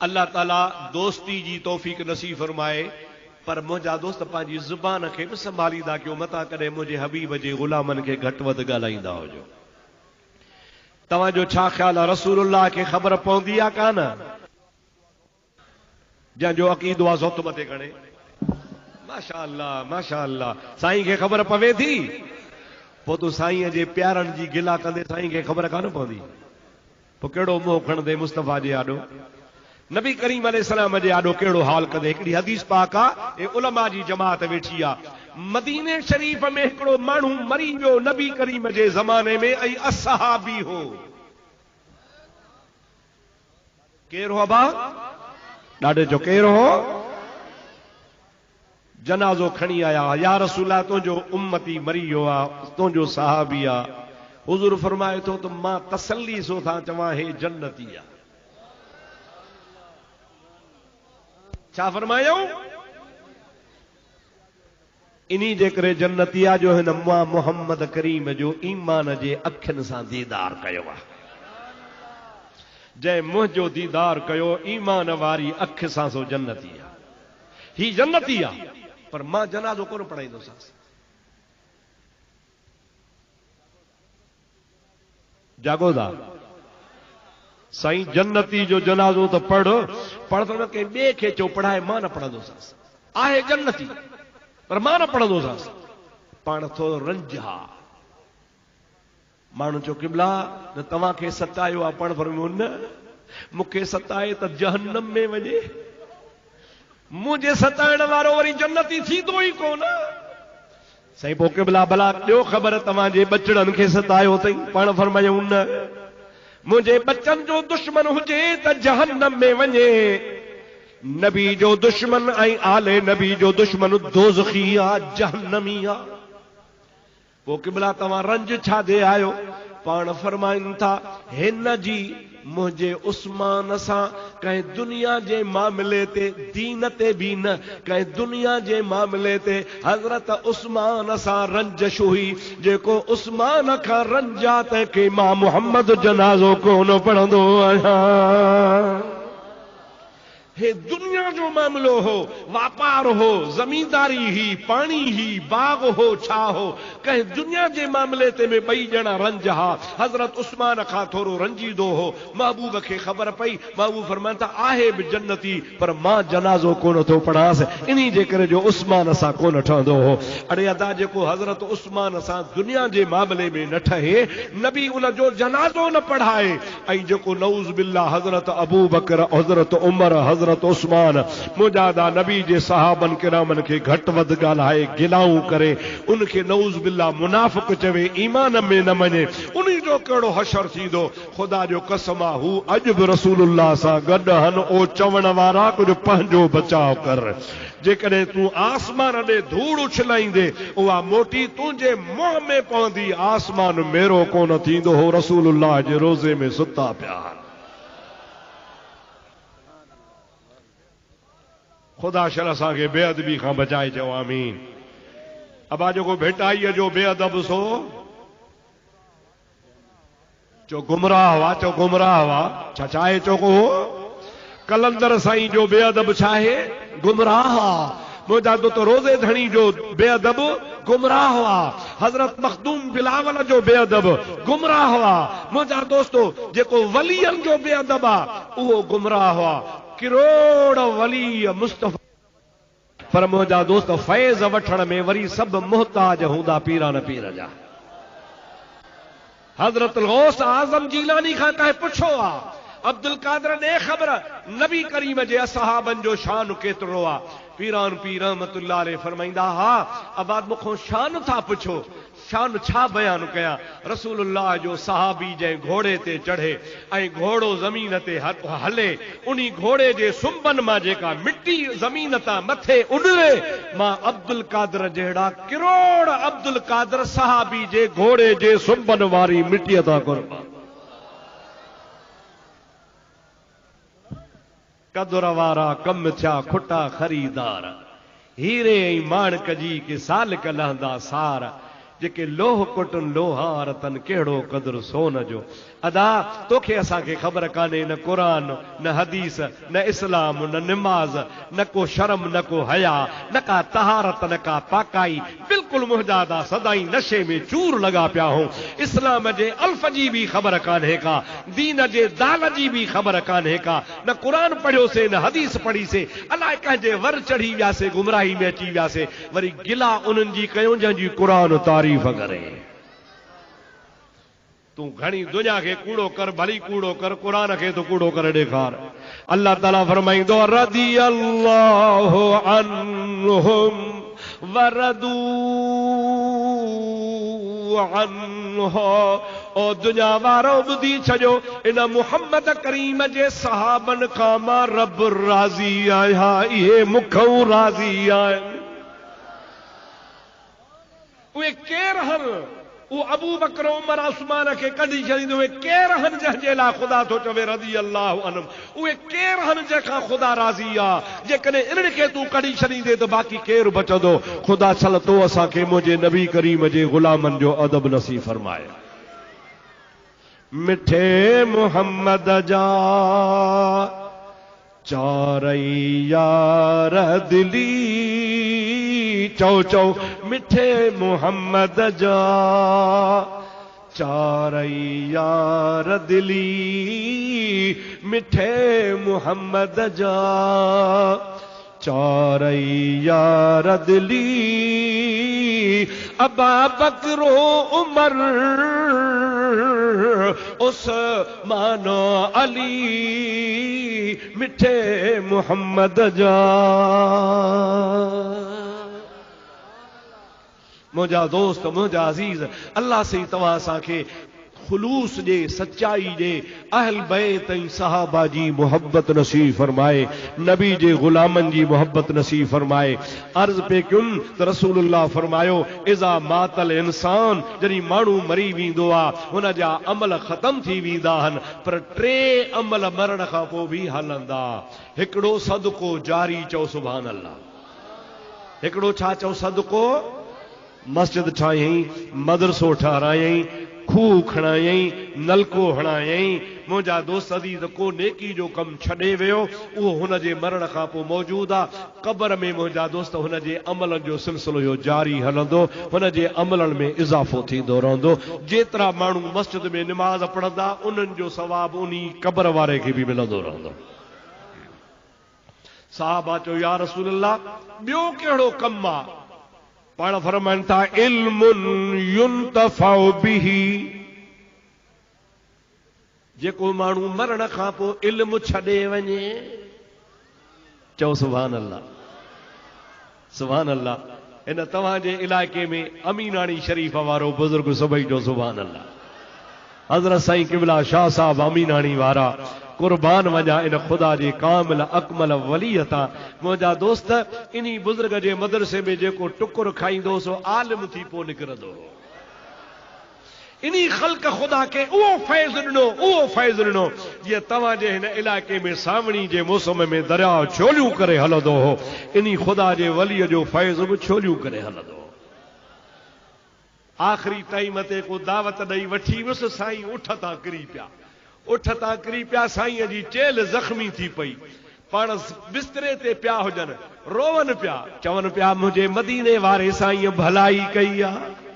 अल्लाह ताला दोस्ती जी तौफीक नसीब फरमाए। पर मुंहिंजा दोस्त पंहिंजी ज़ुबान खे बि संभालींदा कयो, मता कॾहिं मुंहिंजे हबीब जे गुलामन खे घटि वधि ॻाल्हाईंदा हुजो। तव्हांजो छा ख़्याल आहे, रसूलुल्लाह खे ख़बर पवंदी आहे कान? जंहिंजो अक़ीदो आहे ज़ौत मथे खणे। माशा अल्लाह, माशा अल्लाह। साईं खे ख़बर पवे थी, पोइ तूं साईं जे प्यारनि जी गिला कंदे साईं खे ख़बर कान पवंदी। पोइ कहिड़ो मोह खणंदे मुस्तफ़ा जे आॾो, नबी करीम अलैहिस्सलाम जे आॾो कहिड़ो हाल कंदे। हिकिड़ी हदीस पाक आहे, उलमा जी जमात वेठी आहे। मदीने शरीफ में हिकिड़ो माण्हू मरी वियो नबी करीम जे ज़माने में, ऐं असहाबी हो। केरु हो बा? ॾाढे जो केरु हो? जनाज़ो खणी आया, या रसूला तुंहिंजो उम्मती मरी वियो आहे, तुंहिंजो सहाबी आहे। हुज़ूर फरमाए थो त मां तसल्ली सो था चवां, हे जन्नती आहे। छा फरमायो? इन्ही जे करे जन्नती आहे जो हिन मां मोहम्मद करीम जो ईमान जे अखियुनि सां दीदार कयो आहे। जंहिं मुंहिंजो दीदार कयो ईमान वारी अखि सां, सो जन्नती आहे। ही जन्नती आहे, पर मां जनाज़ो कोन पढ़ाईंदोसांसि। जागो था? साईं जन्नती जो जनाज़ो तो पढ़ तो न कंहिं ॿिए खे चो पढ़ाए, मां न पढ़ंदोसांसि। आहे जन्नती पर मां न पढ़ंदोसांसि। पाण थोरो रंज हा। माण्हू चो क़िबला न तव्हांखे सतायो आहे, पाण फरमायो न मूंखे सताए त जहन्नम में वञे, मुंहिंजे सताइण वारो वरी जन्नती थींदो ई कोन। साईं पोइ क़िबला भला ॾियो ख़बर तव्हांजे बचड़नि खे सतायो अथई? पाण फरमायूं न, मुंहिंजे बच्चनि जो दुश्मन हुजे त जहन्नम में वञे, नबी जो दुश्मन ऐं आले नबी जो दुश्मन दोज़खी आहे, जहन्नमी आहे। पोइ क़िबला तव्हां रंज छा दे आयो? पाण फरमाइनि था हिन जी मुंहिंजे उस्मान सां कंहिं दुनिया जे मामले ते, दीन ते बि न, कंहिं दुनिया जे मामले ते हज़रत उस्मान सां रंजश हुई। जेको उस्मान खां रंजा तंहिंखे मां मुहम्मद जनाज़ो कोन पढ़ंदो आहियां। हे दुनिया जो मामलो हो, वापार हो, जमींदारी ही, पानी ही, बाग हो, छा हो, कंहिं दुनिया जे मामले ते में ॿई ॼणा रंज हा। हज़रत उस्मान खां थोरो रंजीदो हो। महबूब खे ख़बर पई। महबूब फरमाइनि था आहे बि जन्नती पर मां जनाज़ो कोन थो पढ़ांसि, इन्ही जे करे जो उस्मान सां कोन ठहंदो हो। अड़े अदा जेको हज़रत उस्मान सां दुनिया जे मामले में न ठहे, नबी उन जो जनाज़ो न पढ़ाए। ऐं जेको नऊज़ बिल्लाह हज़रत अबू बकर, हज़रत उमर, हज़रत उस्मान मुजादा नबी जे सहाबन किरामन खे घटि वधि ॻाल्हाए, गिलाऊं करे, उनखे नऊज़ बिल्लाह मुनाफ़िक़ चवे, ईमान में न मञे, उन्ही जो कहिड़ो हशर थींदो। ख़ुदा जो कसम आहे हू अॼु बि रसूलुल्लाह सां गॾु हन। ओ चवण वारा कुझु पंहिंजो बचाव कर। जेकॾहिं तूं आसमान ॾे धूड़ उछलाईंदे, उहा मोटी तुंहिंजे मुंहं में पवंदी। आसमान मेरो कोन थींदो हो। रसूलुल्लाह जे रोज़े में सुता पिया। खुदा शल असांखे बेअदबी खां बचाए चओ आमीन। अबा जेको भेटाईअ जो बेअदब सो चो गुमराह हुआ, चो गुमराह हुआ। छा चाहे चो को कलंदर साईं जो बेअदब छा आहे? गुमराह हुआ। मुंहिंजा तो रोज़े धणी जो बेअदब गुमराह हुआ। हज़रत मखदूम बिलावल जो बेअदब गुमराह हुआ। मुंहिंजा दोस्तो जेको वलियन जो बेअदब आहे उहो गुमराह हुआ। किरोड़ वली मुस्तफ़ा, पर मुंहिंजा दोस्त फैज़ वठण में वरी सभु मुहताज हूंदा पीरान पीर जा। हज़रत गौस आज़म जीलानी खां कंहिं पुछो आहे, अब्दुल कादर ॾे ख़बर नबी करीम जे असहाबन जो शान केतिरो आहे? पीरान पीर रहमतुल्लाह अलैह फरमाईंदा हा अबाद मूंखों शान था पुछो, शान छा बयान कयां? रसूलुल्लाह जो सहाबी जंहिं घोड़े ते चढ़े ऐं घोड़ो ज़मीन ते हले, उन्ही घोड़े जे सुंबन मां जेका मिट्टी ज़मीन तां मथे उॾरे, मां अब्दुल कादर जहिड़ा किरोड़ अब्दुल कादर सहाबी जे घोड़े जे सुंबन वारी मिट्टीअ तां कुर्बान। कदुर वारा कम थिया खुटा खरीदार, हीरे ऐं माणक जी के साल कलहंदा सार, जेके लोह कुटन लोहार तन कहिड़ो कदुर सोन जो। अदा तोखे असांखे ख़बर कान्हे न क़ुरान न हदीस न इस्लाम न निमाज़ न को शर्म न को हया न का तहारत न का पाकाई, बिल्कुलु मुहजादा सदाई नशे में चूर लगा पिया हूं। इस्लाम जे अल्फ जी भी ख़बर कान्हे का, दीन जे दाल जी भी ख़बर कान्हे का, न क़ुरान पढ़ियोसीं न हदीस पढ़ीसीं, अलाए कंहिंजे वर चढ़ी वियासीं, गुमराही में अची वियासीं, वरी गिला उन्हनि जी कयूं जंहिंजी क़ुरान तारीफ़ करे। तू घणी दुनिया के कूड़ो कर, भली कूड़ो कर, कुरान के तो कूड़ो कर ॾेखार। अल्लाह ताला फरमाईंदो रदी अल्लाहु अन्हुम वरदू अन्हु। ओ दुनिया वारो ॿुधी छॾियो, इन मुहम्मद करीम जे सहाबन खां मां रब राज़ी आहियां, इहे मूंखां राज़ी आहिनि। उहे केर हन? वो अबू बकर उमर उस्मान के कढी छॾींदो। उहे केर हन जंहिंजे लाइ ख़ुदा थो चवे रज़ी अल्लाहु अन्हुम? उहे केर हन जंहिंखां ख़ुदा राज़ी आहे? जेकॾहिं इन्हनि खे तूं कढी छॾींदे त बाक़ी केर बचंदो? ख़ुदा छल तो असांखे मुंहिंजे नबी करीम जे ग़ुलामनि जो अदब नसीब फरमाए। मिठे मुहम्मद जा चारई यार दिली, चौ चौ मिठे मुहम्मद जा चारई यार दिली, मिठे मुहम्मद जा चारई यार दिली अबा बकरो उमर उस्मानो अली मिठे मुहम्मद जा मुझा दोस्त मुझा अजीज अल्लाह से तवां असांखे खुलूस जे सच्चाई जे अहल बैत ऐं सहाबा जी मोहब्बत नसीब फरमाए नबी जे गुलामन जी मोहब्बत नसीब फरमाए अर्ज पे क्युन त रसूलुल्लाह फरमायो इज़ा मातल इंसान जॾहिं माण्हू मरी वेंदो आहे हुन जा अमल ख़त्म थी वेंदा आहिनि पर टे अमल मरण खां पोइ बि हलंदा हिकिड़ो सदको जारी चओ सुभान अल्लाह हिकिड़ो छा चओ सदको मस्जिद ठाहियईं मदरसो ठारायईं खूह खणायईं नलको हणायईं मुंहिंजा दोस्त अज़ीज़ को नेकी जो कमु छॾे वियो उहो हुन जे मरण खां पोइ मौजूदु आहे क़ब्र में मुंहिंजा दोस्त हुन जे अमलनि जो सिलसिलो इहो जारी हलंदो हुन जे अमलनि में इज़ाफ़ो थींदो रहंदो जेतिरा माण्हू मस्जिद में निमाज़ पढ़ंदा उन्हनि जो सवाबु उन क़ब्र वारे खे बि मिलंदो रहंदो साहबा चयो या रसूल अल्लाह ॿियो कहिड़ो कमु आहे पाण फरमाइनि था इल्मुन युंतफउ बिही जेको माण्हू मरण खां पोइ इल्मु छॾे वञे चओ सुभान अल्लाह सुभान अल्लाह इन तव्हांजे इलाइक़े में अमीनाणी शरीफ़ वारो बुज़ुर्ग सभई जो सुभान अल्लाह हज़रत साईं क़िबला शाह साहब अमीनाणी वारा कुर्बान वञा इन ख़ुदा जे कामिल अकमल वलीअ तां मुंहिंजा दोस्त इन्ही बुज़ुर्ग जे मदरसे में जेको टुकुर खाईंदो सो आलिम थी पोइ निकिरंदो इन्ही ख़ल्क़ ख़ुदा खे उहो फैज़ ॾिनो जीअं तव्हांजे हिन इलाइक़े में सावणी जे मौसम में दरिया छोलियूं करे हलंदो हो इन्ही ख़ुदा जे वलीअ जो फैज़ बि छोलियूं करे हलंदो हो आख़िरी टाइम ते को दावत ॾेई वठी वियुसि साईं उठ तां किरी पिया साईं जी चेल ज़ख़्मी थी पई पाण बिस्तरे ते पिया हुजनि रोवन पिया चवनि पिया मुंहिंजे मदीने वारे साईं भलाई कई आहे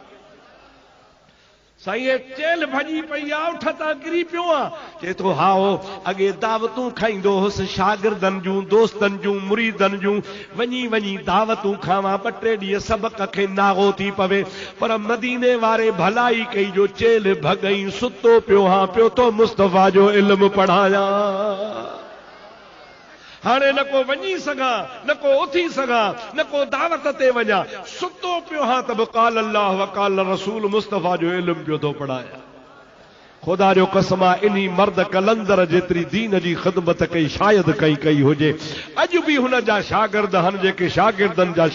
साईं चेल भॼी पई आहे उठ तां किरी पियो आहे चए थो हाओ अॻे दावतूं खाईंदो हुउसि शागिर्दनि जूं दोस्तनि जूं मुरीदनि जूं वञी दावतूं खावां ॿ टे ॾींहं सबक़ खे नागो थी पवे पर मदीने वारे भलाई कई जो चेल भॻई सुतो पियो हा पियो तो मुस्तफ़ा जो इल्मु पढ़ायां हाणे न को वञी सघां न को उथी सघां न को दावत ते वञा सुतो पियो हा त बि क़ाल अल्लाह व क़ाल रसूल मुस्तफ़ा जो इल्मु पियो थो पढ़ायां ख़ुदा जो कसम आहे इन्ही मर्द कलंदर जेतिरी दीन जी ख़िदमत कई शायदि कई हुजे अॼु बि हुन जा शागिर्द आहिनि जेके शागिर्दनि जा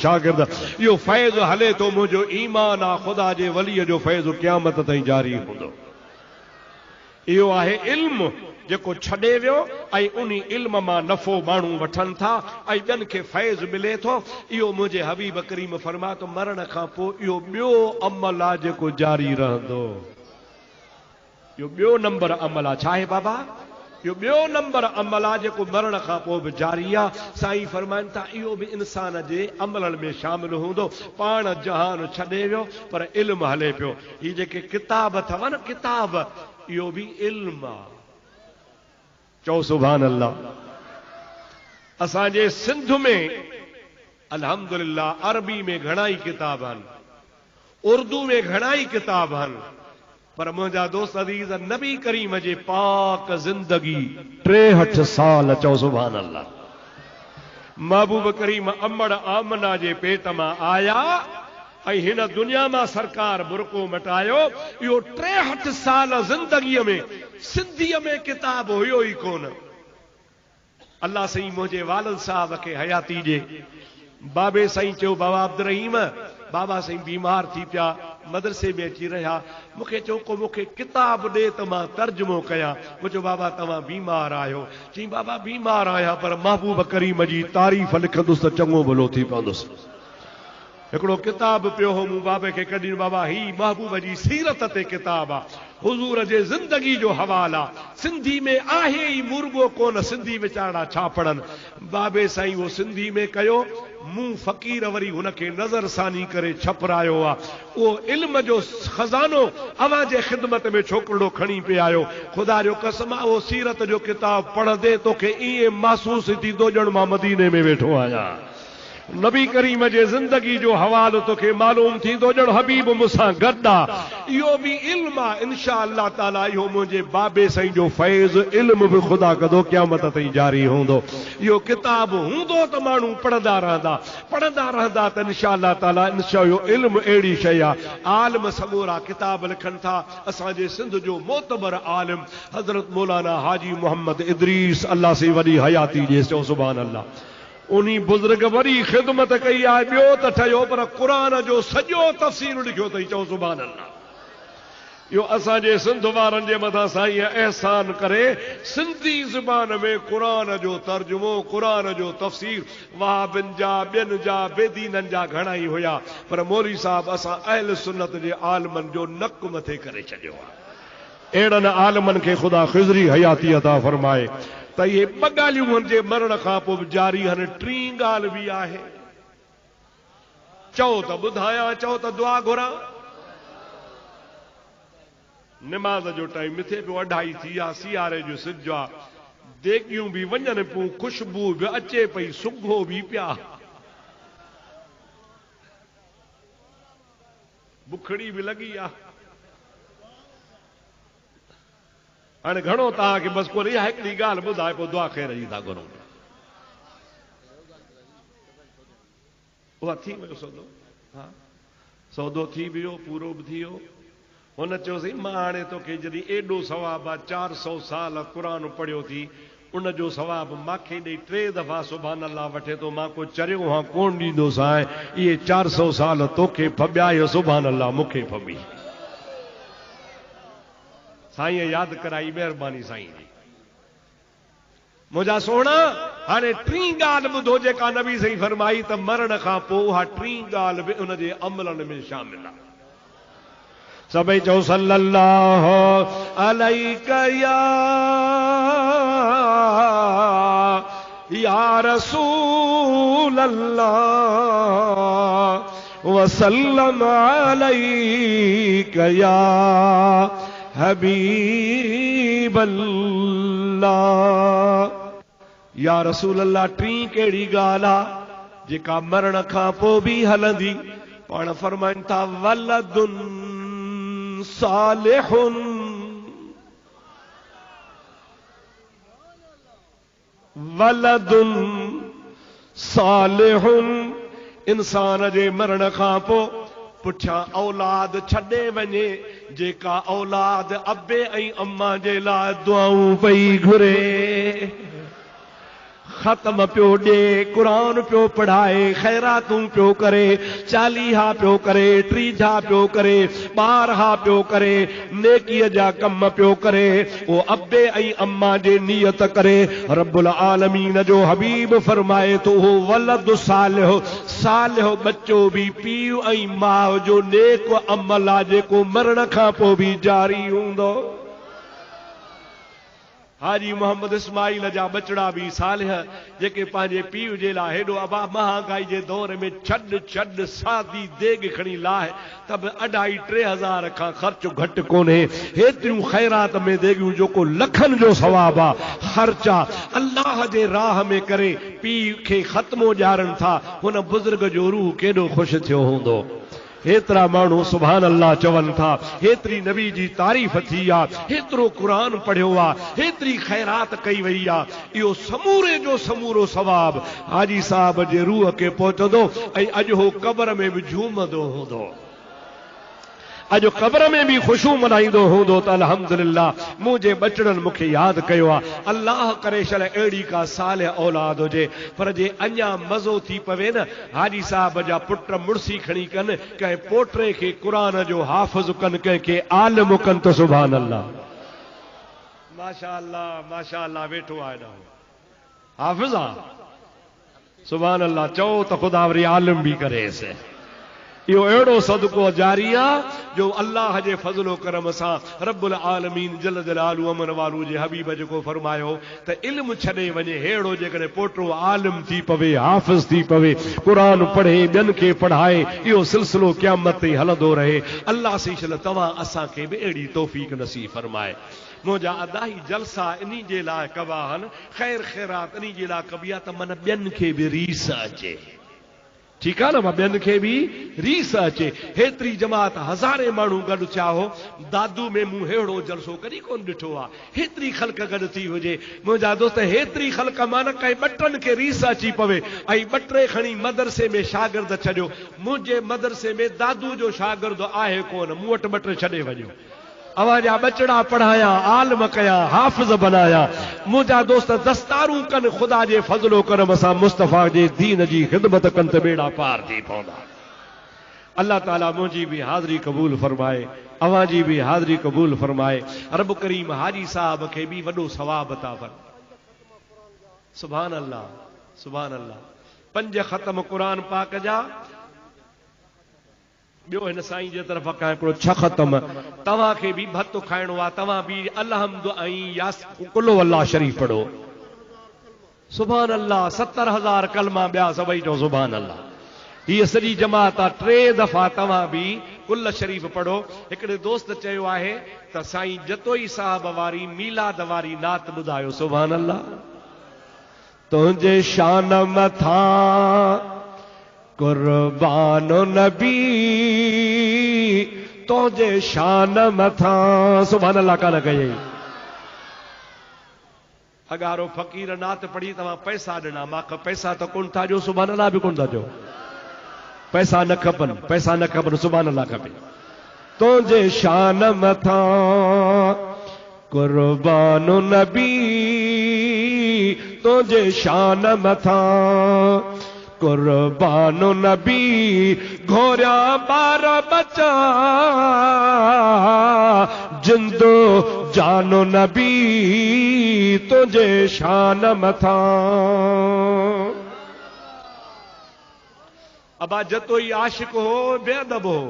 शागिर्द इहो फैज़ हले थो मुंहिंजो ईमान आहे ख़ुदा जे वलीअ जो फैज़ क़यामत ताईं जारी हूंदो इहो आहे इल्मु जेको छॾे वियो ऐं उन इल्म मां नफ़ो माण्हू वठनि था ऐं ॿियनि खे फैज़ मिले थो इहो मुंहिंजे हबीब करीम फरमा तो मरण खां पोइ इहो ॿियो अमल आहे जेको जारी रहंदो इहो ॿियो नंबर अमल आहे छा आहे बाबा इहो ॿियो नंबर अमल आहे जेको मरण खां पोइ बि जारी आहे साईं फरमाइनि था इहो बि इंसान जे अमलनि में शामिल हूंदो पाण जहान छॾे वियो पर इल्मु हले पियो हीअ जेके किताब अथव न किताब इहो बि इल्मु आहे चओ सुभान अल्लाह असांजे सिंध में अल्हम्दुलिल्लाह अरबी में घणाई किताब आहिनि उर्दू में घणाई किताब आहिनि पर मुंहिंजा दोस्त अज़ीज़ नबी करीम जे पाक ज़िंदगी 63 साल चओ सुभान अल्लाह महबूब करीम अमड़ आमना जे पेट मां आया ऐं हिन दुनिया मां सरकार बुरको मटायो इहो 63 साल ज़िंदगीअ में सिंधीअ में किताब हुयो ई कोन अल्लाह साईं मुंहिंजे वालिद साहब खे हयाती जे बाबे साईं चयो बाबा अब्दुर्रहीम बाबा साईं बीमार थी पिया मदरसे में अची रहिया मूंखे चयो को मूंखे किताब ॾे त मां तर्जुमो कयां मुंहिंजो बाबा तव्हां बीमार आहियो चई बाबा बीमार आहियां पर महबूब करीम जी तारीफ़ लिखंदुसि त चङो भलो थी पवंदुसि हिकिड़ो किताब पियो हो मूं बाबे खे कढी बाबा ही महबूब जी सीरत ते किताब आहे हुज़ूर जे ज़िंदगी जो हवाला सिंधी में आहे ई मुर्गो कोन सिंधी वीचारा छा पढ़नि बाबे साईं वो सिंधी में कयो मूं फ़क़ीर वरी हुनखे नज़र सानी करे छपरायो आहे उहो इल्म जो खज़ानो अवां जे ख़िदमत में छोकिरो खणी पे आयो ख़ुदा जो कसम आहे उहो सीरत जो किताब पढ़ंदे तोखे ईअं महसूस थींदो ॼण मां मदीने में वेठो आहियां नबी करीम जे ज़िंदगी जो हवालो तोखे मालूम थींदो ॼण हबीब मूंसां गॾु आहे इहो बि इल्म आहे इंशा अल्लाह ताला इहो मुंहिंजे बाबे साईं जो फैज़ इल्म बि ख़ुदा कंदो क़यामत ताईं जारी हूंदो इहो किताब हूंदो त माण्हू पढ़ंदा रहंदा त इंशा अल्लाह ताला इंशा इहो इल्म अहिड़ी शइ आहे आलिम समूरा किताब लिखनि था असांजे सिंध जो मोतबर आलिम हज़रत मौलाना हाजी मोहम्मद इदरीस अल्लाह से वॾी हयाती ॾिए चओ सुभान अल्लाह उन्हीं बुज़ुर्ग वरी ख़िदमत कई आहे ॿियो त ठहियो पर क़ुरान जो सॼो तफ़सीर लिखियो अथई चओ सुभान अल्लाह इहो असांजे सिंध वारनि जे मथां साईं अहसान करे सिंधी ज़बान में क़ुरान जो तर्जुमो क़ुरान जो तफ़सीर वहाबिन जा ॿियनि जा बेदीननि जा घणा ई हुया पर मौलवी साहब असां अहल सुन्नत जे आलमनि जो नक मथे करे छॾियो आहे अहिड़नि आलमनि खे ख़ुदा ख़िज़री हयाती अता फरमाए त इहे ॿ ॻाल्हियूं हुनजे मरण खां पोइ जारी आहिनि टीं ॻाल्हि बि आहे चओ त ॿुधायां चओ त दुआ घुरां निमाज़ जो टाइम मिथे पियो 2:30 थी आहे सियारे जो सिज आहे देगियूं बि वञनि पियूं ख़ुशबू बि अचे पई सुघो बि पिया बुखड़ी बि लॻी आहे हाणे घणो तव्हांखे बसि कोन इहा हिकिड़ी ॻाल्हि ॿुधाए पोइ दुआ ख़ैर जी था घुरूं उहा थी वियो सौदो हा सौदो थी वियो पूरो बि थी वियो हुन चयोसीं मां हाणे तोखे जॾहिं एॾो सवाबु आहे 400 साल क़ुरान पढ़ियो थी उन जो सवाबु मूंखे ॾेई 3 दफ़ा सुभान अल्लाह वठे थो मां को चरियो हां कोन ॾींदोसि हाणे इहे 400 साल तोखे फॿिया सुभान अल्लाह मूंखे फॿी साईं यादि कराई महिरबानी साईं जी मुंहिंजा सोना हाणे टीं ॻाल्हि ॿुधो जेका नबी साईं फरमाई त मरण खां पोइ उहा टीं ॻाल्हि बि उन जे अमलनि में शामिल आहे सभई चओ सल्लल्लाहु अलैका या रसूल अल्लाह वसल्लम अलैका या हबीब अल्लाह या रसूल अल्लाह टी कहिड़ी ॻाल्हि आहे जेका मरण खां पोइ बि हलंदी पाण फरमाइनि था वलदुन सालिहुन वलदुन सालिहुन इंसान जे मरण खां पोइ पुठियां औलाद छॾे वञे जेका औलाद अबे ऐं अम्मा जे लाइ दुआऊं पई घुरे ख़त्म पियो ॾे क़ुरान पियो पढ़ाए ख़ैरातूं पियो करे चालीहा पियो करे टीजा पियो करे ॿारहा पियो करे नेकीअ जा कम पियो करे उहो अबे ऐं अम्मा जे नियत करे रब्बुल आलमीन जो हबीब फरमाए थो उहो वलद सालिह सालिह बच्चो बि पीउ ऐं माउ जो नेक अमल आहे जेको मरण खां पोइ बि जारी हूंदो हाजी मोहम्मद इस्माइल जा बचड़ा भी सालिह जेके पंहिंजे पीउ जे लाइ हेॾो अबा महांगाई जे दौर में छॾ सादी देग खणी लाहे त बि 2,5-3,000 खां ख़र्चु घटि कोन्हे हेतिरियूं ख़ैरात में देगियूं जेको लखनि जो सवाबु आहे ख़र्च आहे अल्लाह जे राह में करे पीउ खे ख़त्मो ॾियारनि था हुन बुज़ुर्ग जो रूह केॾो ख़ुशि थियो हूंदो हेतिरा माण्हू सुभान अल्लाह चवनि था हेतिरी नबी जी तारीफ़ थी आहे हेतिरो क़ुरान पढ़ियो आहे हेतिरी ख़ैरात कई वई आहे इहो समूरे जो समूरो सवाब हाजी साहब जे रूह खे पहुचंदो ऐं अॼु हो क़बर में बि झूमंदो हूंदो अॼु क़बर में बि ख़ुशू मनाईंदो हूंदो त अल्हम्दुलिल्लाह मुंहिंजे बचड़नि मूंखे यादि कयो आहे अल्लाह करे छॾ अहिड़ी का सालिह औलाद हुजे पर जे अञा मज़ो थी पवे न हाजी साहब जा पुट मुड़सी खणी कनि कंहिं पोटे खे क़ुरान जो हाफ़िज़ कनि कंहिंखे आलिम कनि त सुभान अल्लाह माशा अल्लाह वेठो आहे हाफ़िज़ आहे सुभान अल्लाह चओ त ख़ुदा वरी आलिम बि करेसि इहो अहिड़ो सदको जारी आहे जो अल्लाह जे फज़लो करम सां रब्बुल आलमीन जल जलालु अमन वालू जे हबीब जेको फरमायो त इल्म छॾे वञे अहिड़ो जेकॾहिं पोटो आलिम थी पवे हाफ़िज़ थी पवे क़ुरान पढ़े ॿियनि खे पढ़ाए इहो सिलसिलो क़यामत ताईं हलंदो रहे अल्लाह सिशल तव्हां असांखे बि अहिड़ी तौफ़ीक़ नसीब फरमाए मुंहिंजा अदाही जलसा इन्ही जे लाइ कबा आहिनि ख़ैर ख़ैरात इन्ही जे लाइ कबी आहे त मन ॿियनि खे बि रीस अचे ठीकु आहे न मां ॿियनि खे बि रीस अचे हेतिरी जमात हज़ारे माण्हू गॾु थिया हो दादू में मूं अहिड़ो जलसो कॾहिं कोन ॾिठो आहे हेतिरी ख़ल्क गॾु थी हुजे मुंहिंजा दोस्त हेतिरी ख़ल्क मां न कंहिं ॿटनि खे रीस अची पवे ऐं ॿ टे खणी मदरसे में शागिर्द छॾियो मुंहिंजे मदरसे में दादू जो शागिर्द आहे कोन मूं वटि ॿ टे छॾे वञो अवाजा बचड़ा पढ़ाया आलम कया हाफ़िज़ बनाया मुंहिंजा दोस्त दस्तारूं कनि ख़ुदा जे फज़लो करम सां मुस्तफ़ा जे दीन जी ख़िदमत कनि त बेड़ा पार थी पवंदा अल्लाह ताला मुंहिंजी बि हाज़िरी क़बूल फरमाए अवां जी बि हाज़िरी क़बूल फरमाए रब करीम हाजी साहब खे बि वॾो सवाब अता फरमाए सुभान अल्लाह 5 ख़तम क़ुरान पाक जा ॿियो हिन साईं जे तरफ़ खां हिकिड़ो 6 ख़तम तव्हांखे बि भत खाइणो आहे तव्हां बि अलहम्दु ऐं यास कुल्लो अल्लाह शरीफ़ पढ़ो सुभान अल्लाह 70,000 कलमा ॿिया सभई चओ सुभान अल्लाह हीअ सॼी जमात आहे 3 दफ़ा तव्हां बि कुल शरीफ़ पढ़ो हिकिड़े दोस्त चयो आहे त साईं जतोई साहब वारी मीलाद वारी नात ॿुधायो सुभान अल्लाह तुंहिंजे शान मथां कुर्बानो नबी तुझे शान मथा सुभान अल्लाह कान कई अगारो फ़कीर नात पढ़ी तव्हां पैसा ॾिना मां पैसा त कोन था ॾियो सुभान अल्लाह बि कोन था ॾियो पैसा न खपनि सुभान अल्लाह खपे तुझे शान मथा कुर्बानो नबी तुझे शान मथा कुर्बानो नबी घोरिया बार बचा जिंदो जानो नबी तुझे शान मथा अबा जतोई आशिक हो बेअदब हो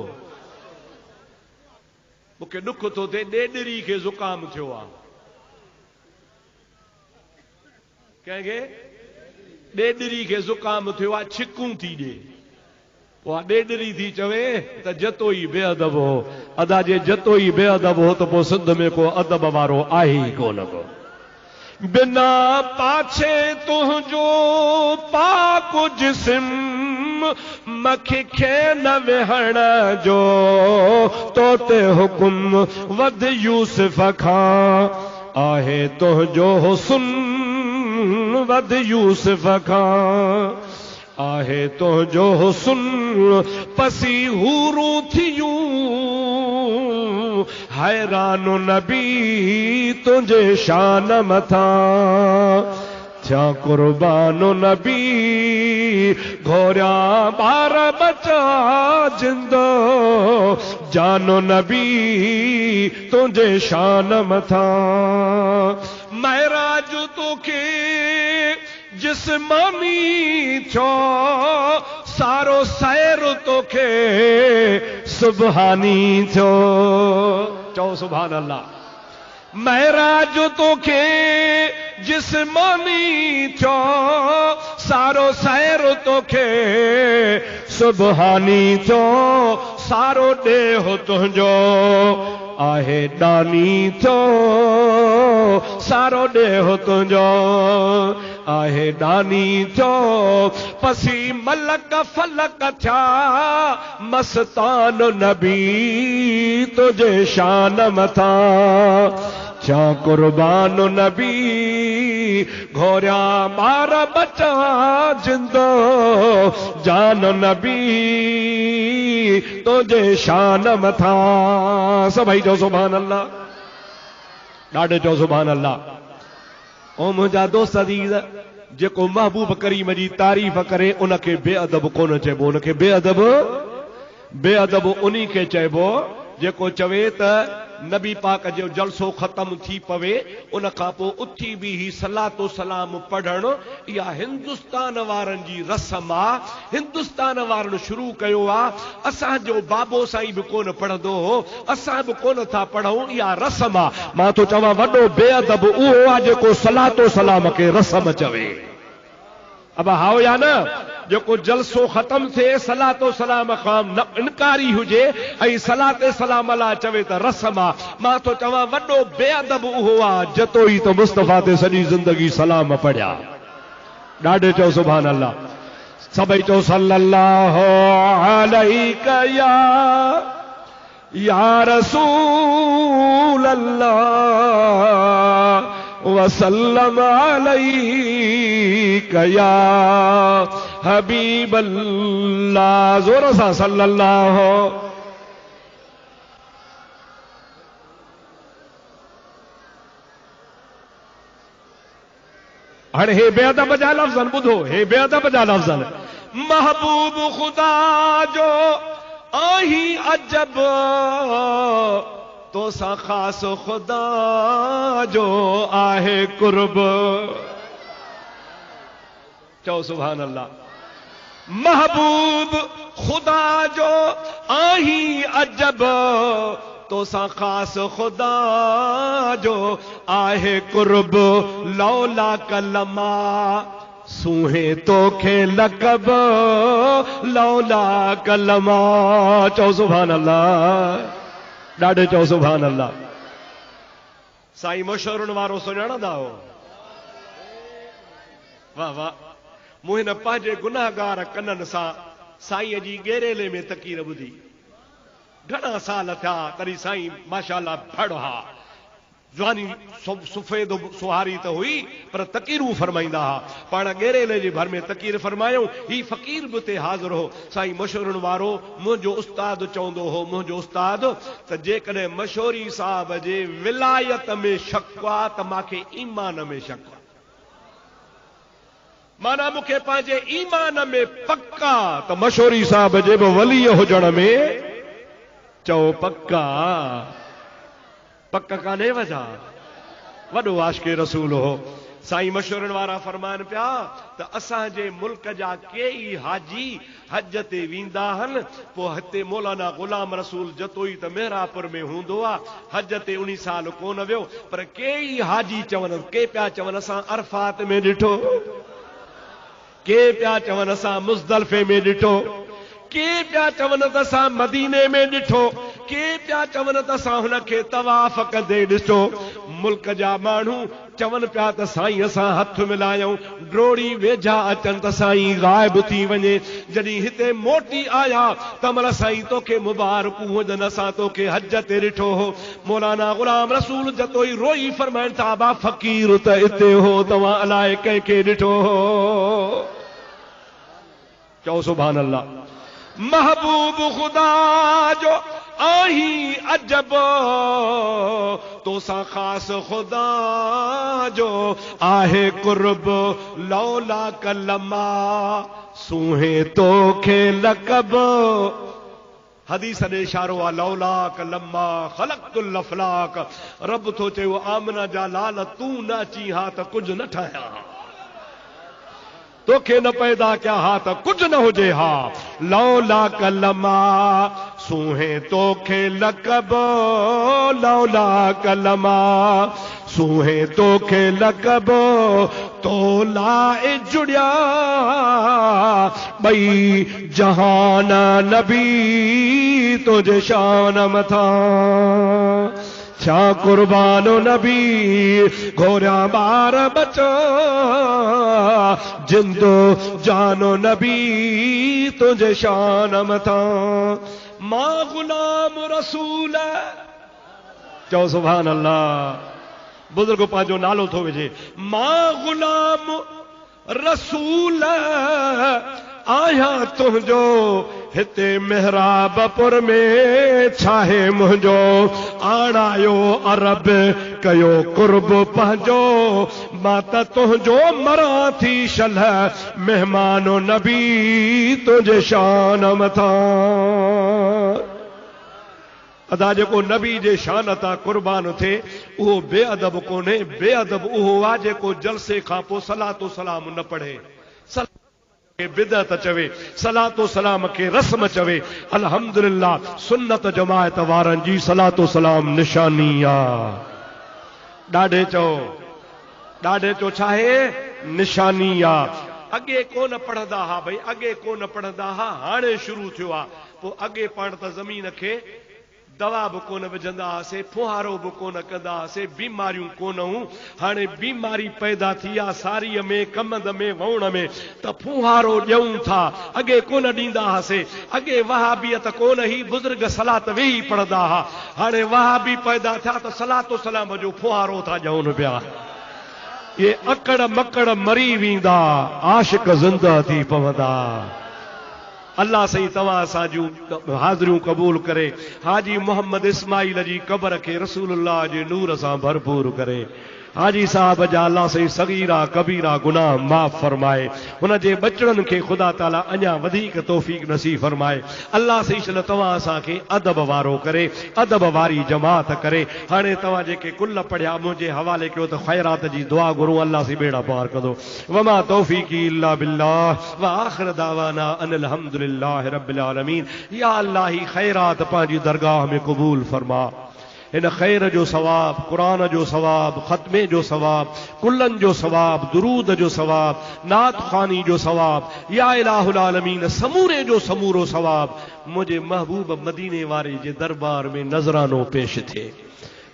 मूंखे दुख थो थिए ॾेॾरी खे ज़ुकाम थियो आहे कंहिंखे ॾेॾरी खे ज़ुकाम थियो आहे छिकूं थी ॾे पोइ ॾेॾरी थी चवे त जतोई बेअदब हो अदा जे जतोई बेअदब हो त पोइ सिंध में को अदब वारो आहे ई कोन को बिना पाछे तुंहिंजो पाक जिस्म मखी खे न विहण जो तो ते हुकुम वध यूसुफ खां आहे तुंहिंजो हुस्न वध यूसुफ खां आहे तुंहिंजो हुस्न पसी हूरूं थियूं हैरानो नबी तुंहिंजे शान मथा थिया कुर्बानो नबी घोरिया ॿार बचा जिंदो जानो नबी तुंहिंजे शान मथा महराज तोखे जिस्मानी थियो सारो सैर तोखे सुबहानी थियो चओ सुभान अल्लाह महराज तोखे जिस्मानी थियो सारो सैर तोखे सुबहानी थियो सारो ॾेहो तुंहिंजो आहे दानी थियो सारो ॾेहो तुंहिंजो आहे दानी थियो पसी मलक फलक थिया मस्तान नबी तुझे शान मथा थिया कुर्बान नबी घोरिया ॿार बचा जिंदो जान नबी तुझे शान मथा सभई चओ सुभान अल्लाह ॾाढे चओ सुभान अल्लाह ओ मुंहिंजा दोस्त अज़ीज़ जेको महबूब करीम जी तारीफ़ करे उनखे बेअदब कोन चइबो उनखे बेअदब उन्ही खे चइबो जेको चवे त नबी पाक जो जलसो ख़त्म थी पवे उन खां पोइ उथी बि ही सलातो सलाम पढ़णु इहा हिंदुस्तान वारनि जी रस्म आहे। हिंदुस्तान वारनि शुरू कयो आहे। असांजो बाबो साईं बि कोन पढ़ंदो हो, असां बि कोन था पढ़ूं, इहा रस्म आहे। मां थो चवां वॾो बेअदब उहो आहे जेको सलातो सलाम खे रस्म चवे। अब हाओ या न जेको जलसो ख़त्म थिए सलातो सलाम खां न इनकारी हुजे ऐं सलाते सलाम अला चवे त रस्म आहे। मां थो चवां वॾो बेअदब उहो आहे जतो ई त मुस्तफ़ा ते सॼी ज़िंदगी सलाम पढ़िया। ॾाढे चओ सुभान अल्लाह। सभई चओ सल्लल्लाहु अलैका या रसूल अल्लाह वसल्लम अलैका या हबीब अल्लाह। जोर सां सल्लल्लाहु। हाणे हे बेअदब जा लफ़्ज़ ॿुधो, हे बेअदब जा लफ़्ज़ महबूब खुदा जो आही अजब तो सा खास खुदा जो आहे कुर्ब। चओ सुभान अल्लाह। महबूब खुदा जो आही अजब तो सा खास खुदा जो आहे कुर्ब। लौला कलमा सूहे तोखे लकब लौला कलमा। चओ सुभान अल्लाह। ॾाढे चओ सुभान अल्लाह। साईं मशहूरनि वारो सुञाणंदा हो। वाह वाह। मूं हिन पंहिंजे गुनाहगार कननि सां साईं जी गेरेले में तकीर ॿुधी। घणा साल थिया तॾहिं साईं माशाअल्लाह फड़ हा। जवानी सुफ़ेद सुहारी त हुई पर तकीरूं फरमाईंदा हा। पाण गेरेले जे भर में तकीर फरमायूं। ही फ़क़ीर बि उते हाज़िर हो। साईं मशहूरनि वारो मुंहिंजो उस्ताद चवंदो हो, मुंहिंजो उस्ताद त जेकॾहिं मशहूरी साहब जे विलायत में शक आहे त मूंखे ईमान में शक आहे। माना मूंखे पंहिंजे ईमान में पक्का त मशहूरी साहब जे बि वली हुजण में चओ पक्का। पक कान्हे वजह वॾो आशिक़े रसूल हो। साईं मशहूरनि वारा फरमाइनि पिया त असांजे मुल्क जा केई हाजी हज ते वेंदा आहिनि। पोइ हिते मौलाना गुलाम रसूल जतोई त मेहरापुर में हूंदो आहे, हज ते 19 साल कोन वियो, पर केई हाजी चवनि, के पिया चवनि असां अरफात में ॾिठो, के पिया चवनि असां मुज़दलिफ़े में ॾिठो, के पिया चवनि त असां मदीने में ॾिठो, के पिया चवनि त असां हुनखे तवाफ़ कंदे ॾिठो। मुल्क जा माण्हू चवनि पिया त साईं असां हथ मिलायूं, ड्रोड़ी वेझा अचनि त साईं ग़ाइब थी वञे। जॾहिं हिते मोटी आया त महिल साईं तोखे मुबारकूं हुजनि, असां तोखे हज ते ॾिठो हो। मौलाना गुलाम रसूल जतोई रोई फरमाइनि था बा फ़क़ीर त हिते हो, तव्हां अलाए कंहिंखे ॾिठो हो। चओ सुभान अल्लाह। महबूब खुदा जो आही अजब तो सा खास खुदा जो आहे कुर्ब। लौला कलमा सूहे तोखे लकब। हदीस ॾे इशारो आहे लौला कलमा ख़लक़तुल अफ़लाक। रब थो चयो आमना जा लाल तूं न अची हा त कुझु न ठाहिया, तोखे न पैदा कया हा त कुझु न हुजे हा। लौला कलमा सूहे तोखे लकब लौला कलमा सूहे तोखे लकब तो लाए जुड़िया ॿई जहान नबी तुझे शान मथा। छा कुर्बानो नबी घोरिया ॿार बचा जिंदो जानो नबी तुझे शान मथा। मां गुलाम रसूल। चओ सुभान अल्लाह। बुजुर्ग पंहिंजो नालो थो विझे। मां गुलाम रसूल आया तुंहिंजो हिते मेहराबपुर में छाहे मुंहिंजो। आणायो अरब कयो कुर्ब पंहिंजो, मां त तुंहिंजो मरां थी शलह मेहमानो नबी तुंहिंजे शान मथां। अदा जेको नबी जे शान तां कुर्बान थे उहो बेअदब कोन्हे, बेअदब उहो आहे जेको जलसे खां पोइ सलातो सलाम न पढ़े, बिदअत चवे, सलातो सलाम खे रस्म चवे। अल्हम्दुलिल्लाह सुन्नत जमायत वारनि जी सलातो सलाम निशानी आहे। ॾाढे चो छा आहे, निशानी आहे। अॻे कोन पढ़ंदा हा भई, अॻे कोन पढ़ंदा हा, हाणे शुरू थियो आहे। पोइ अॻे पाण त ज़मीन खे दवा बि कोन विझंदा हुआसीं, फुहारो बि कोन कंदा हुआसीं, बीमारियूं कोन हुयूं। हाणे बीमारी पैदा थी आहे सारीअ में, कमंद में, वहुण में, त फुहारो ॾियूं था। अॻे कोन ॾींदा हुआसीं। अॻे वहाबियत कोन ही, बुज़ुर्ग सलात वेही पढ़ंदा हुआ। हाणे वहाबी पैदा थिया त सलातो सलाम जो फुहारो था ॾियनि पिया। ये अकड़ मकड़ मरी वेंदा, आशिक ज़िंदा थी पवंदा। अल्लाह सही तव्हां असांजूं हाज़िरियूं क़बूल करे। हाजी मोहम्मद इस्माइल जी क़बर खे रसूलुल्लाह जे नूर सां भरपूर करे। हाजी साहब जा अल्लाह सही सगीरा कबीरा गुनाह माफ़ फरमाए। हुन जे बचड़नि खे ख़ुदा ताला अञा वधीक तौफ़ीक़ नसीब फरमाए। अल्लाह सही चल तव्हां असांखे अदब वारो करे, अदब वारी जमात करे। हाणे तव्हां जेके कुल पढ़िया मुंहिंजे हवाले कयो त ख़ैरात जी दुआ घुरूं, अल्लाह से बेड़ा पार कंदो। वमा तौफ़ीक़ी इल्ला बिल्लाह व आख़िर दावाना अनिल हम्दुलिल्लाहि रब्बिल आलमीन। या अल्लाह ही ख़ैरात पंहिंजी दरगाह में क़बूल फरमा। इन खैर जो सवाब, कुरान जो सवाब, ख़त्मे जो सवाब, कुल्लन जो सवाब, दुरूद जो सवाब, नात ख़ानी जो सवाब, या इलाहुल आलमीन समूरे जो समूरो सवाब मुझे महबूब मदीने वारे जे दरबार में नजरानो पेश थे।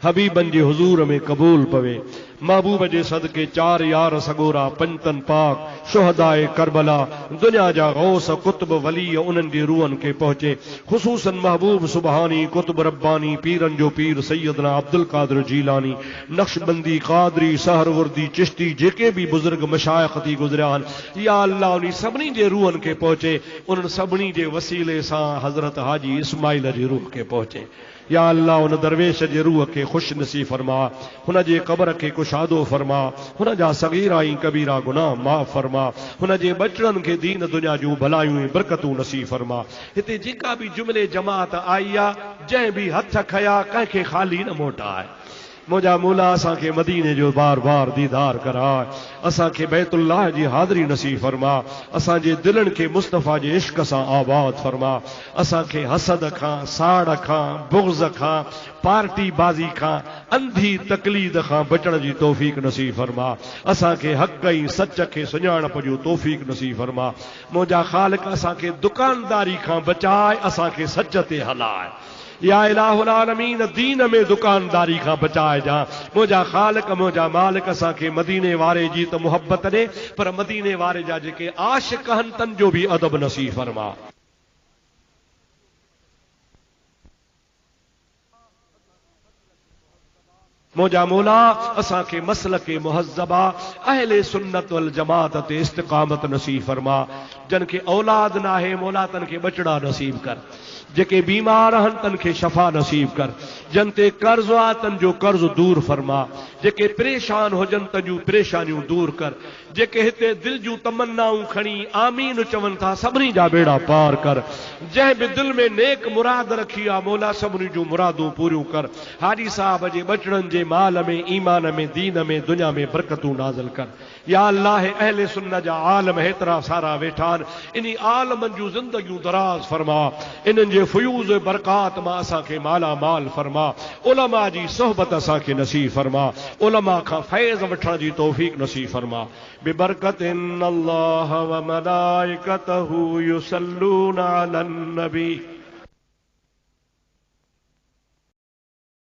हबीबन जे हुजूर में कबूल पवे। महबूब जे सदके चार यार सगोरा, पंजतन पाक, शुहदाए करबला, दुनिया जा गौस कुतुब वली उन्हनि जी रूहनि खे पहुचे। ख़ुसूसन महबूब सुबहानी कुतुब रब्बानी पीरन जो पीर सैयदना अब्दुल कादिर जीलानी, नक्शबंदी, कादरी, सहरवर्दी, चिश्ती, जेके भी बुजुर्ग मशाइख थी गुज़रिया आहिनि, या अल्लाह उन सभिनी जे रूहनि खे पहुचे। उन्हनि सभिनी जे वसीले सां हज़रत हाजी इस्माइल जी रूह खे पहुचे। या अल्लाह उन दरवेश जे रूह खे ख़ुशि नसीब फरमा, हुन जे क़बर खे कुशादो फरमा, हुन जा सगीरा ऐं कबीरा गुनाह माफ़ फरमा, हुन जे बचड़नि खे दीन दुनिया जूं भलायूं ऐं बरकतूं नसीब फरमा। हिते जेका बि जुमिले जमात आई आहे, जंहिं बि हथ खया कंहिंखे ख़ाली न मोटाए। मुंहिंजा मौला असांखे मदीने जो बार बार दीदार कराए, असांखे बैतुल्लाह जी हाज़िरी नसीब फरमा, असांजे दिलनि खे मुस्तफ़ा जे इश्क सां आबाद फरमा, असांखे हसद खां, साड़ खां, बुग़्ज़ खां, पार्टी बाज़ी खां, अंधी तकलीद खां बचण जी तौफ़ीक़ नसीब फरमा, असांखे हक़ ऐं सच खे सुञाणप जो तौफ़ीक़ नसीब फरमा। मुंहिंजा ख़ालिक असांखे दुकानदारी खां बचाए, असांखे सच ते हलाए। या इलाहुल आलमीन दीन में दुकानदारी खां बचाए जा। मुंहिंजा ख़ालिक, मुंहिंजा मालिक असांखे मदीने वारे जी त मुहब्बत ॾे, पर मदीने वारे जा जेके आशिक़ आहिनि तन जो बि अदब नसीब फरमा। मुंहिंजा मौला असांखे मसलक मुहज़्ज़बा अहले सुन्नत वल जमात ते इस्तिक़ामत नसीब फरमा। जन खे औलाद न आहे मौला तन खे बचड़ा नसीब कर, जेके बीमार आहिनि तन खे शफ़ा नसीब कर, जन ते कर्ज़ आहे तन जो कर्ज़ दूर फरमा, जेके परेशान हुजनि तन जूं परेशानियूं दूर कर, जेके हिते दिल जूं तमन्नाऊं खणी आमीन चवनि था सभिनी जा बेड़ा पार कर, जंहिं बि दिल में नेक मुराद रखी आहे मौला सभिनी जूं मुरादूं पूरियूं कर। हाजी साहब जे बचड़नि जे माल में, ईमान में, दीन में, दुनिया में बरकतूं नाज़िल कर। या अल्लाह अहले सुन्नत जा आलम हेतिरा सारा वेठा आहिनि, इन आलमनि जूं ज़िंदगियूं दराज़ फरमा, इन्हनि जे फयूज़ बरकात मां असांखे माला माल फरमा। उलमा जी सोहबत असांखे नसीब फरमा, उलमा खां फैज़ वठण जी तौफ़ीक़ नसीब फरमा। बिबरकतिन अल्लाह व मलाइकतहू युसल्लूना अलन नबी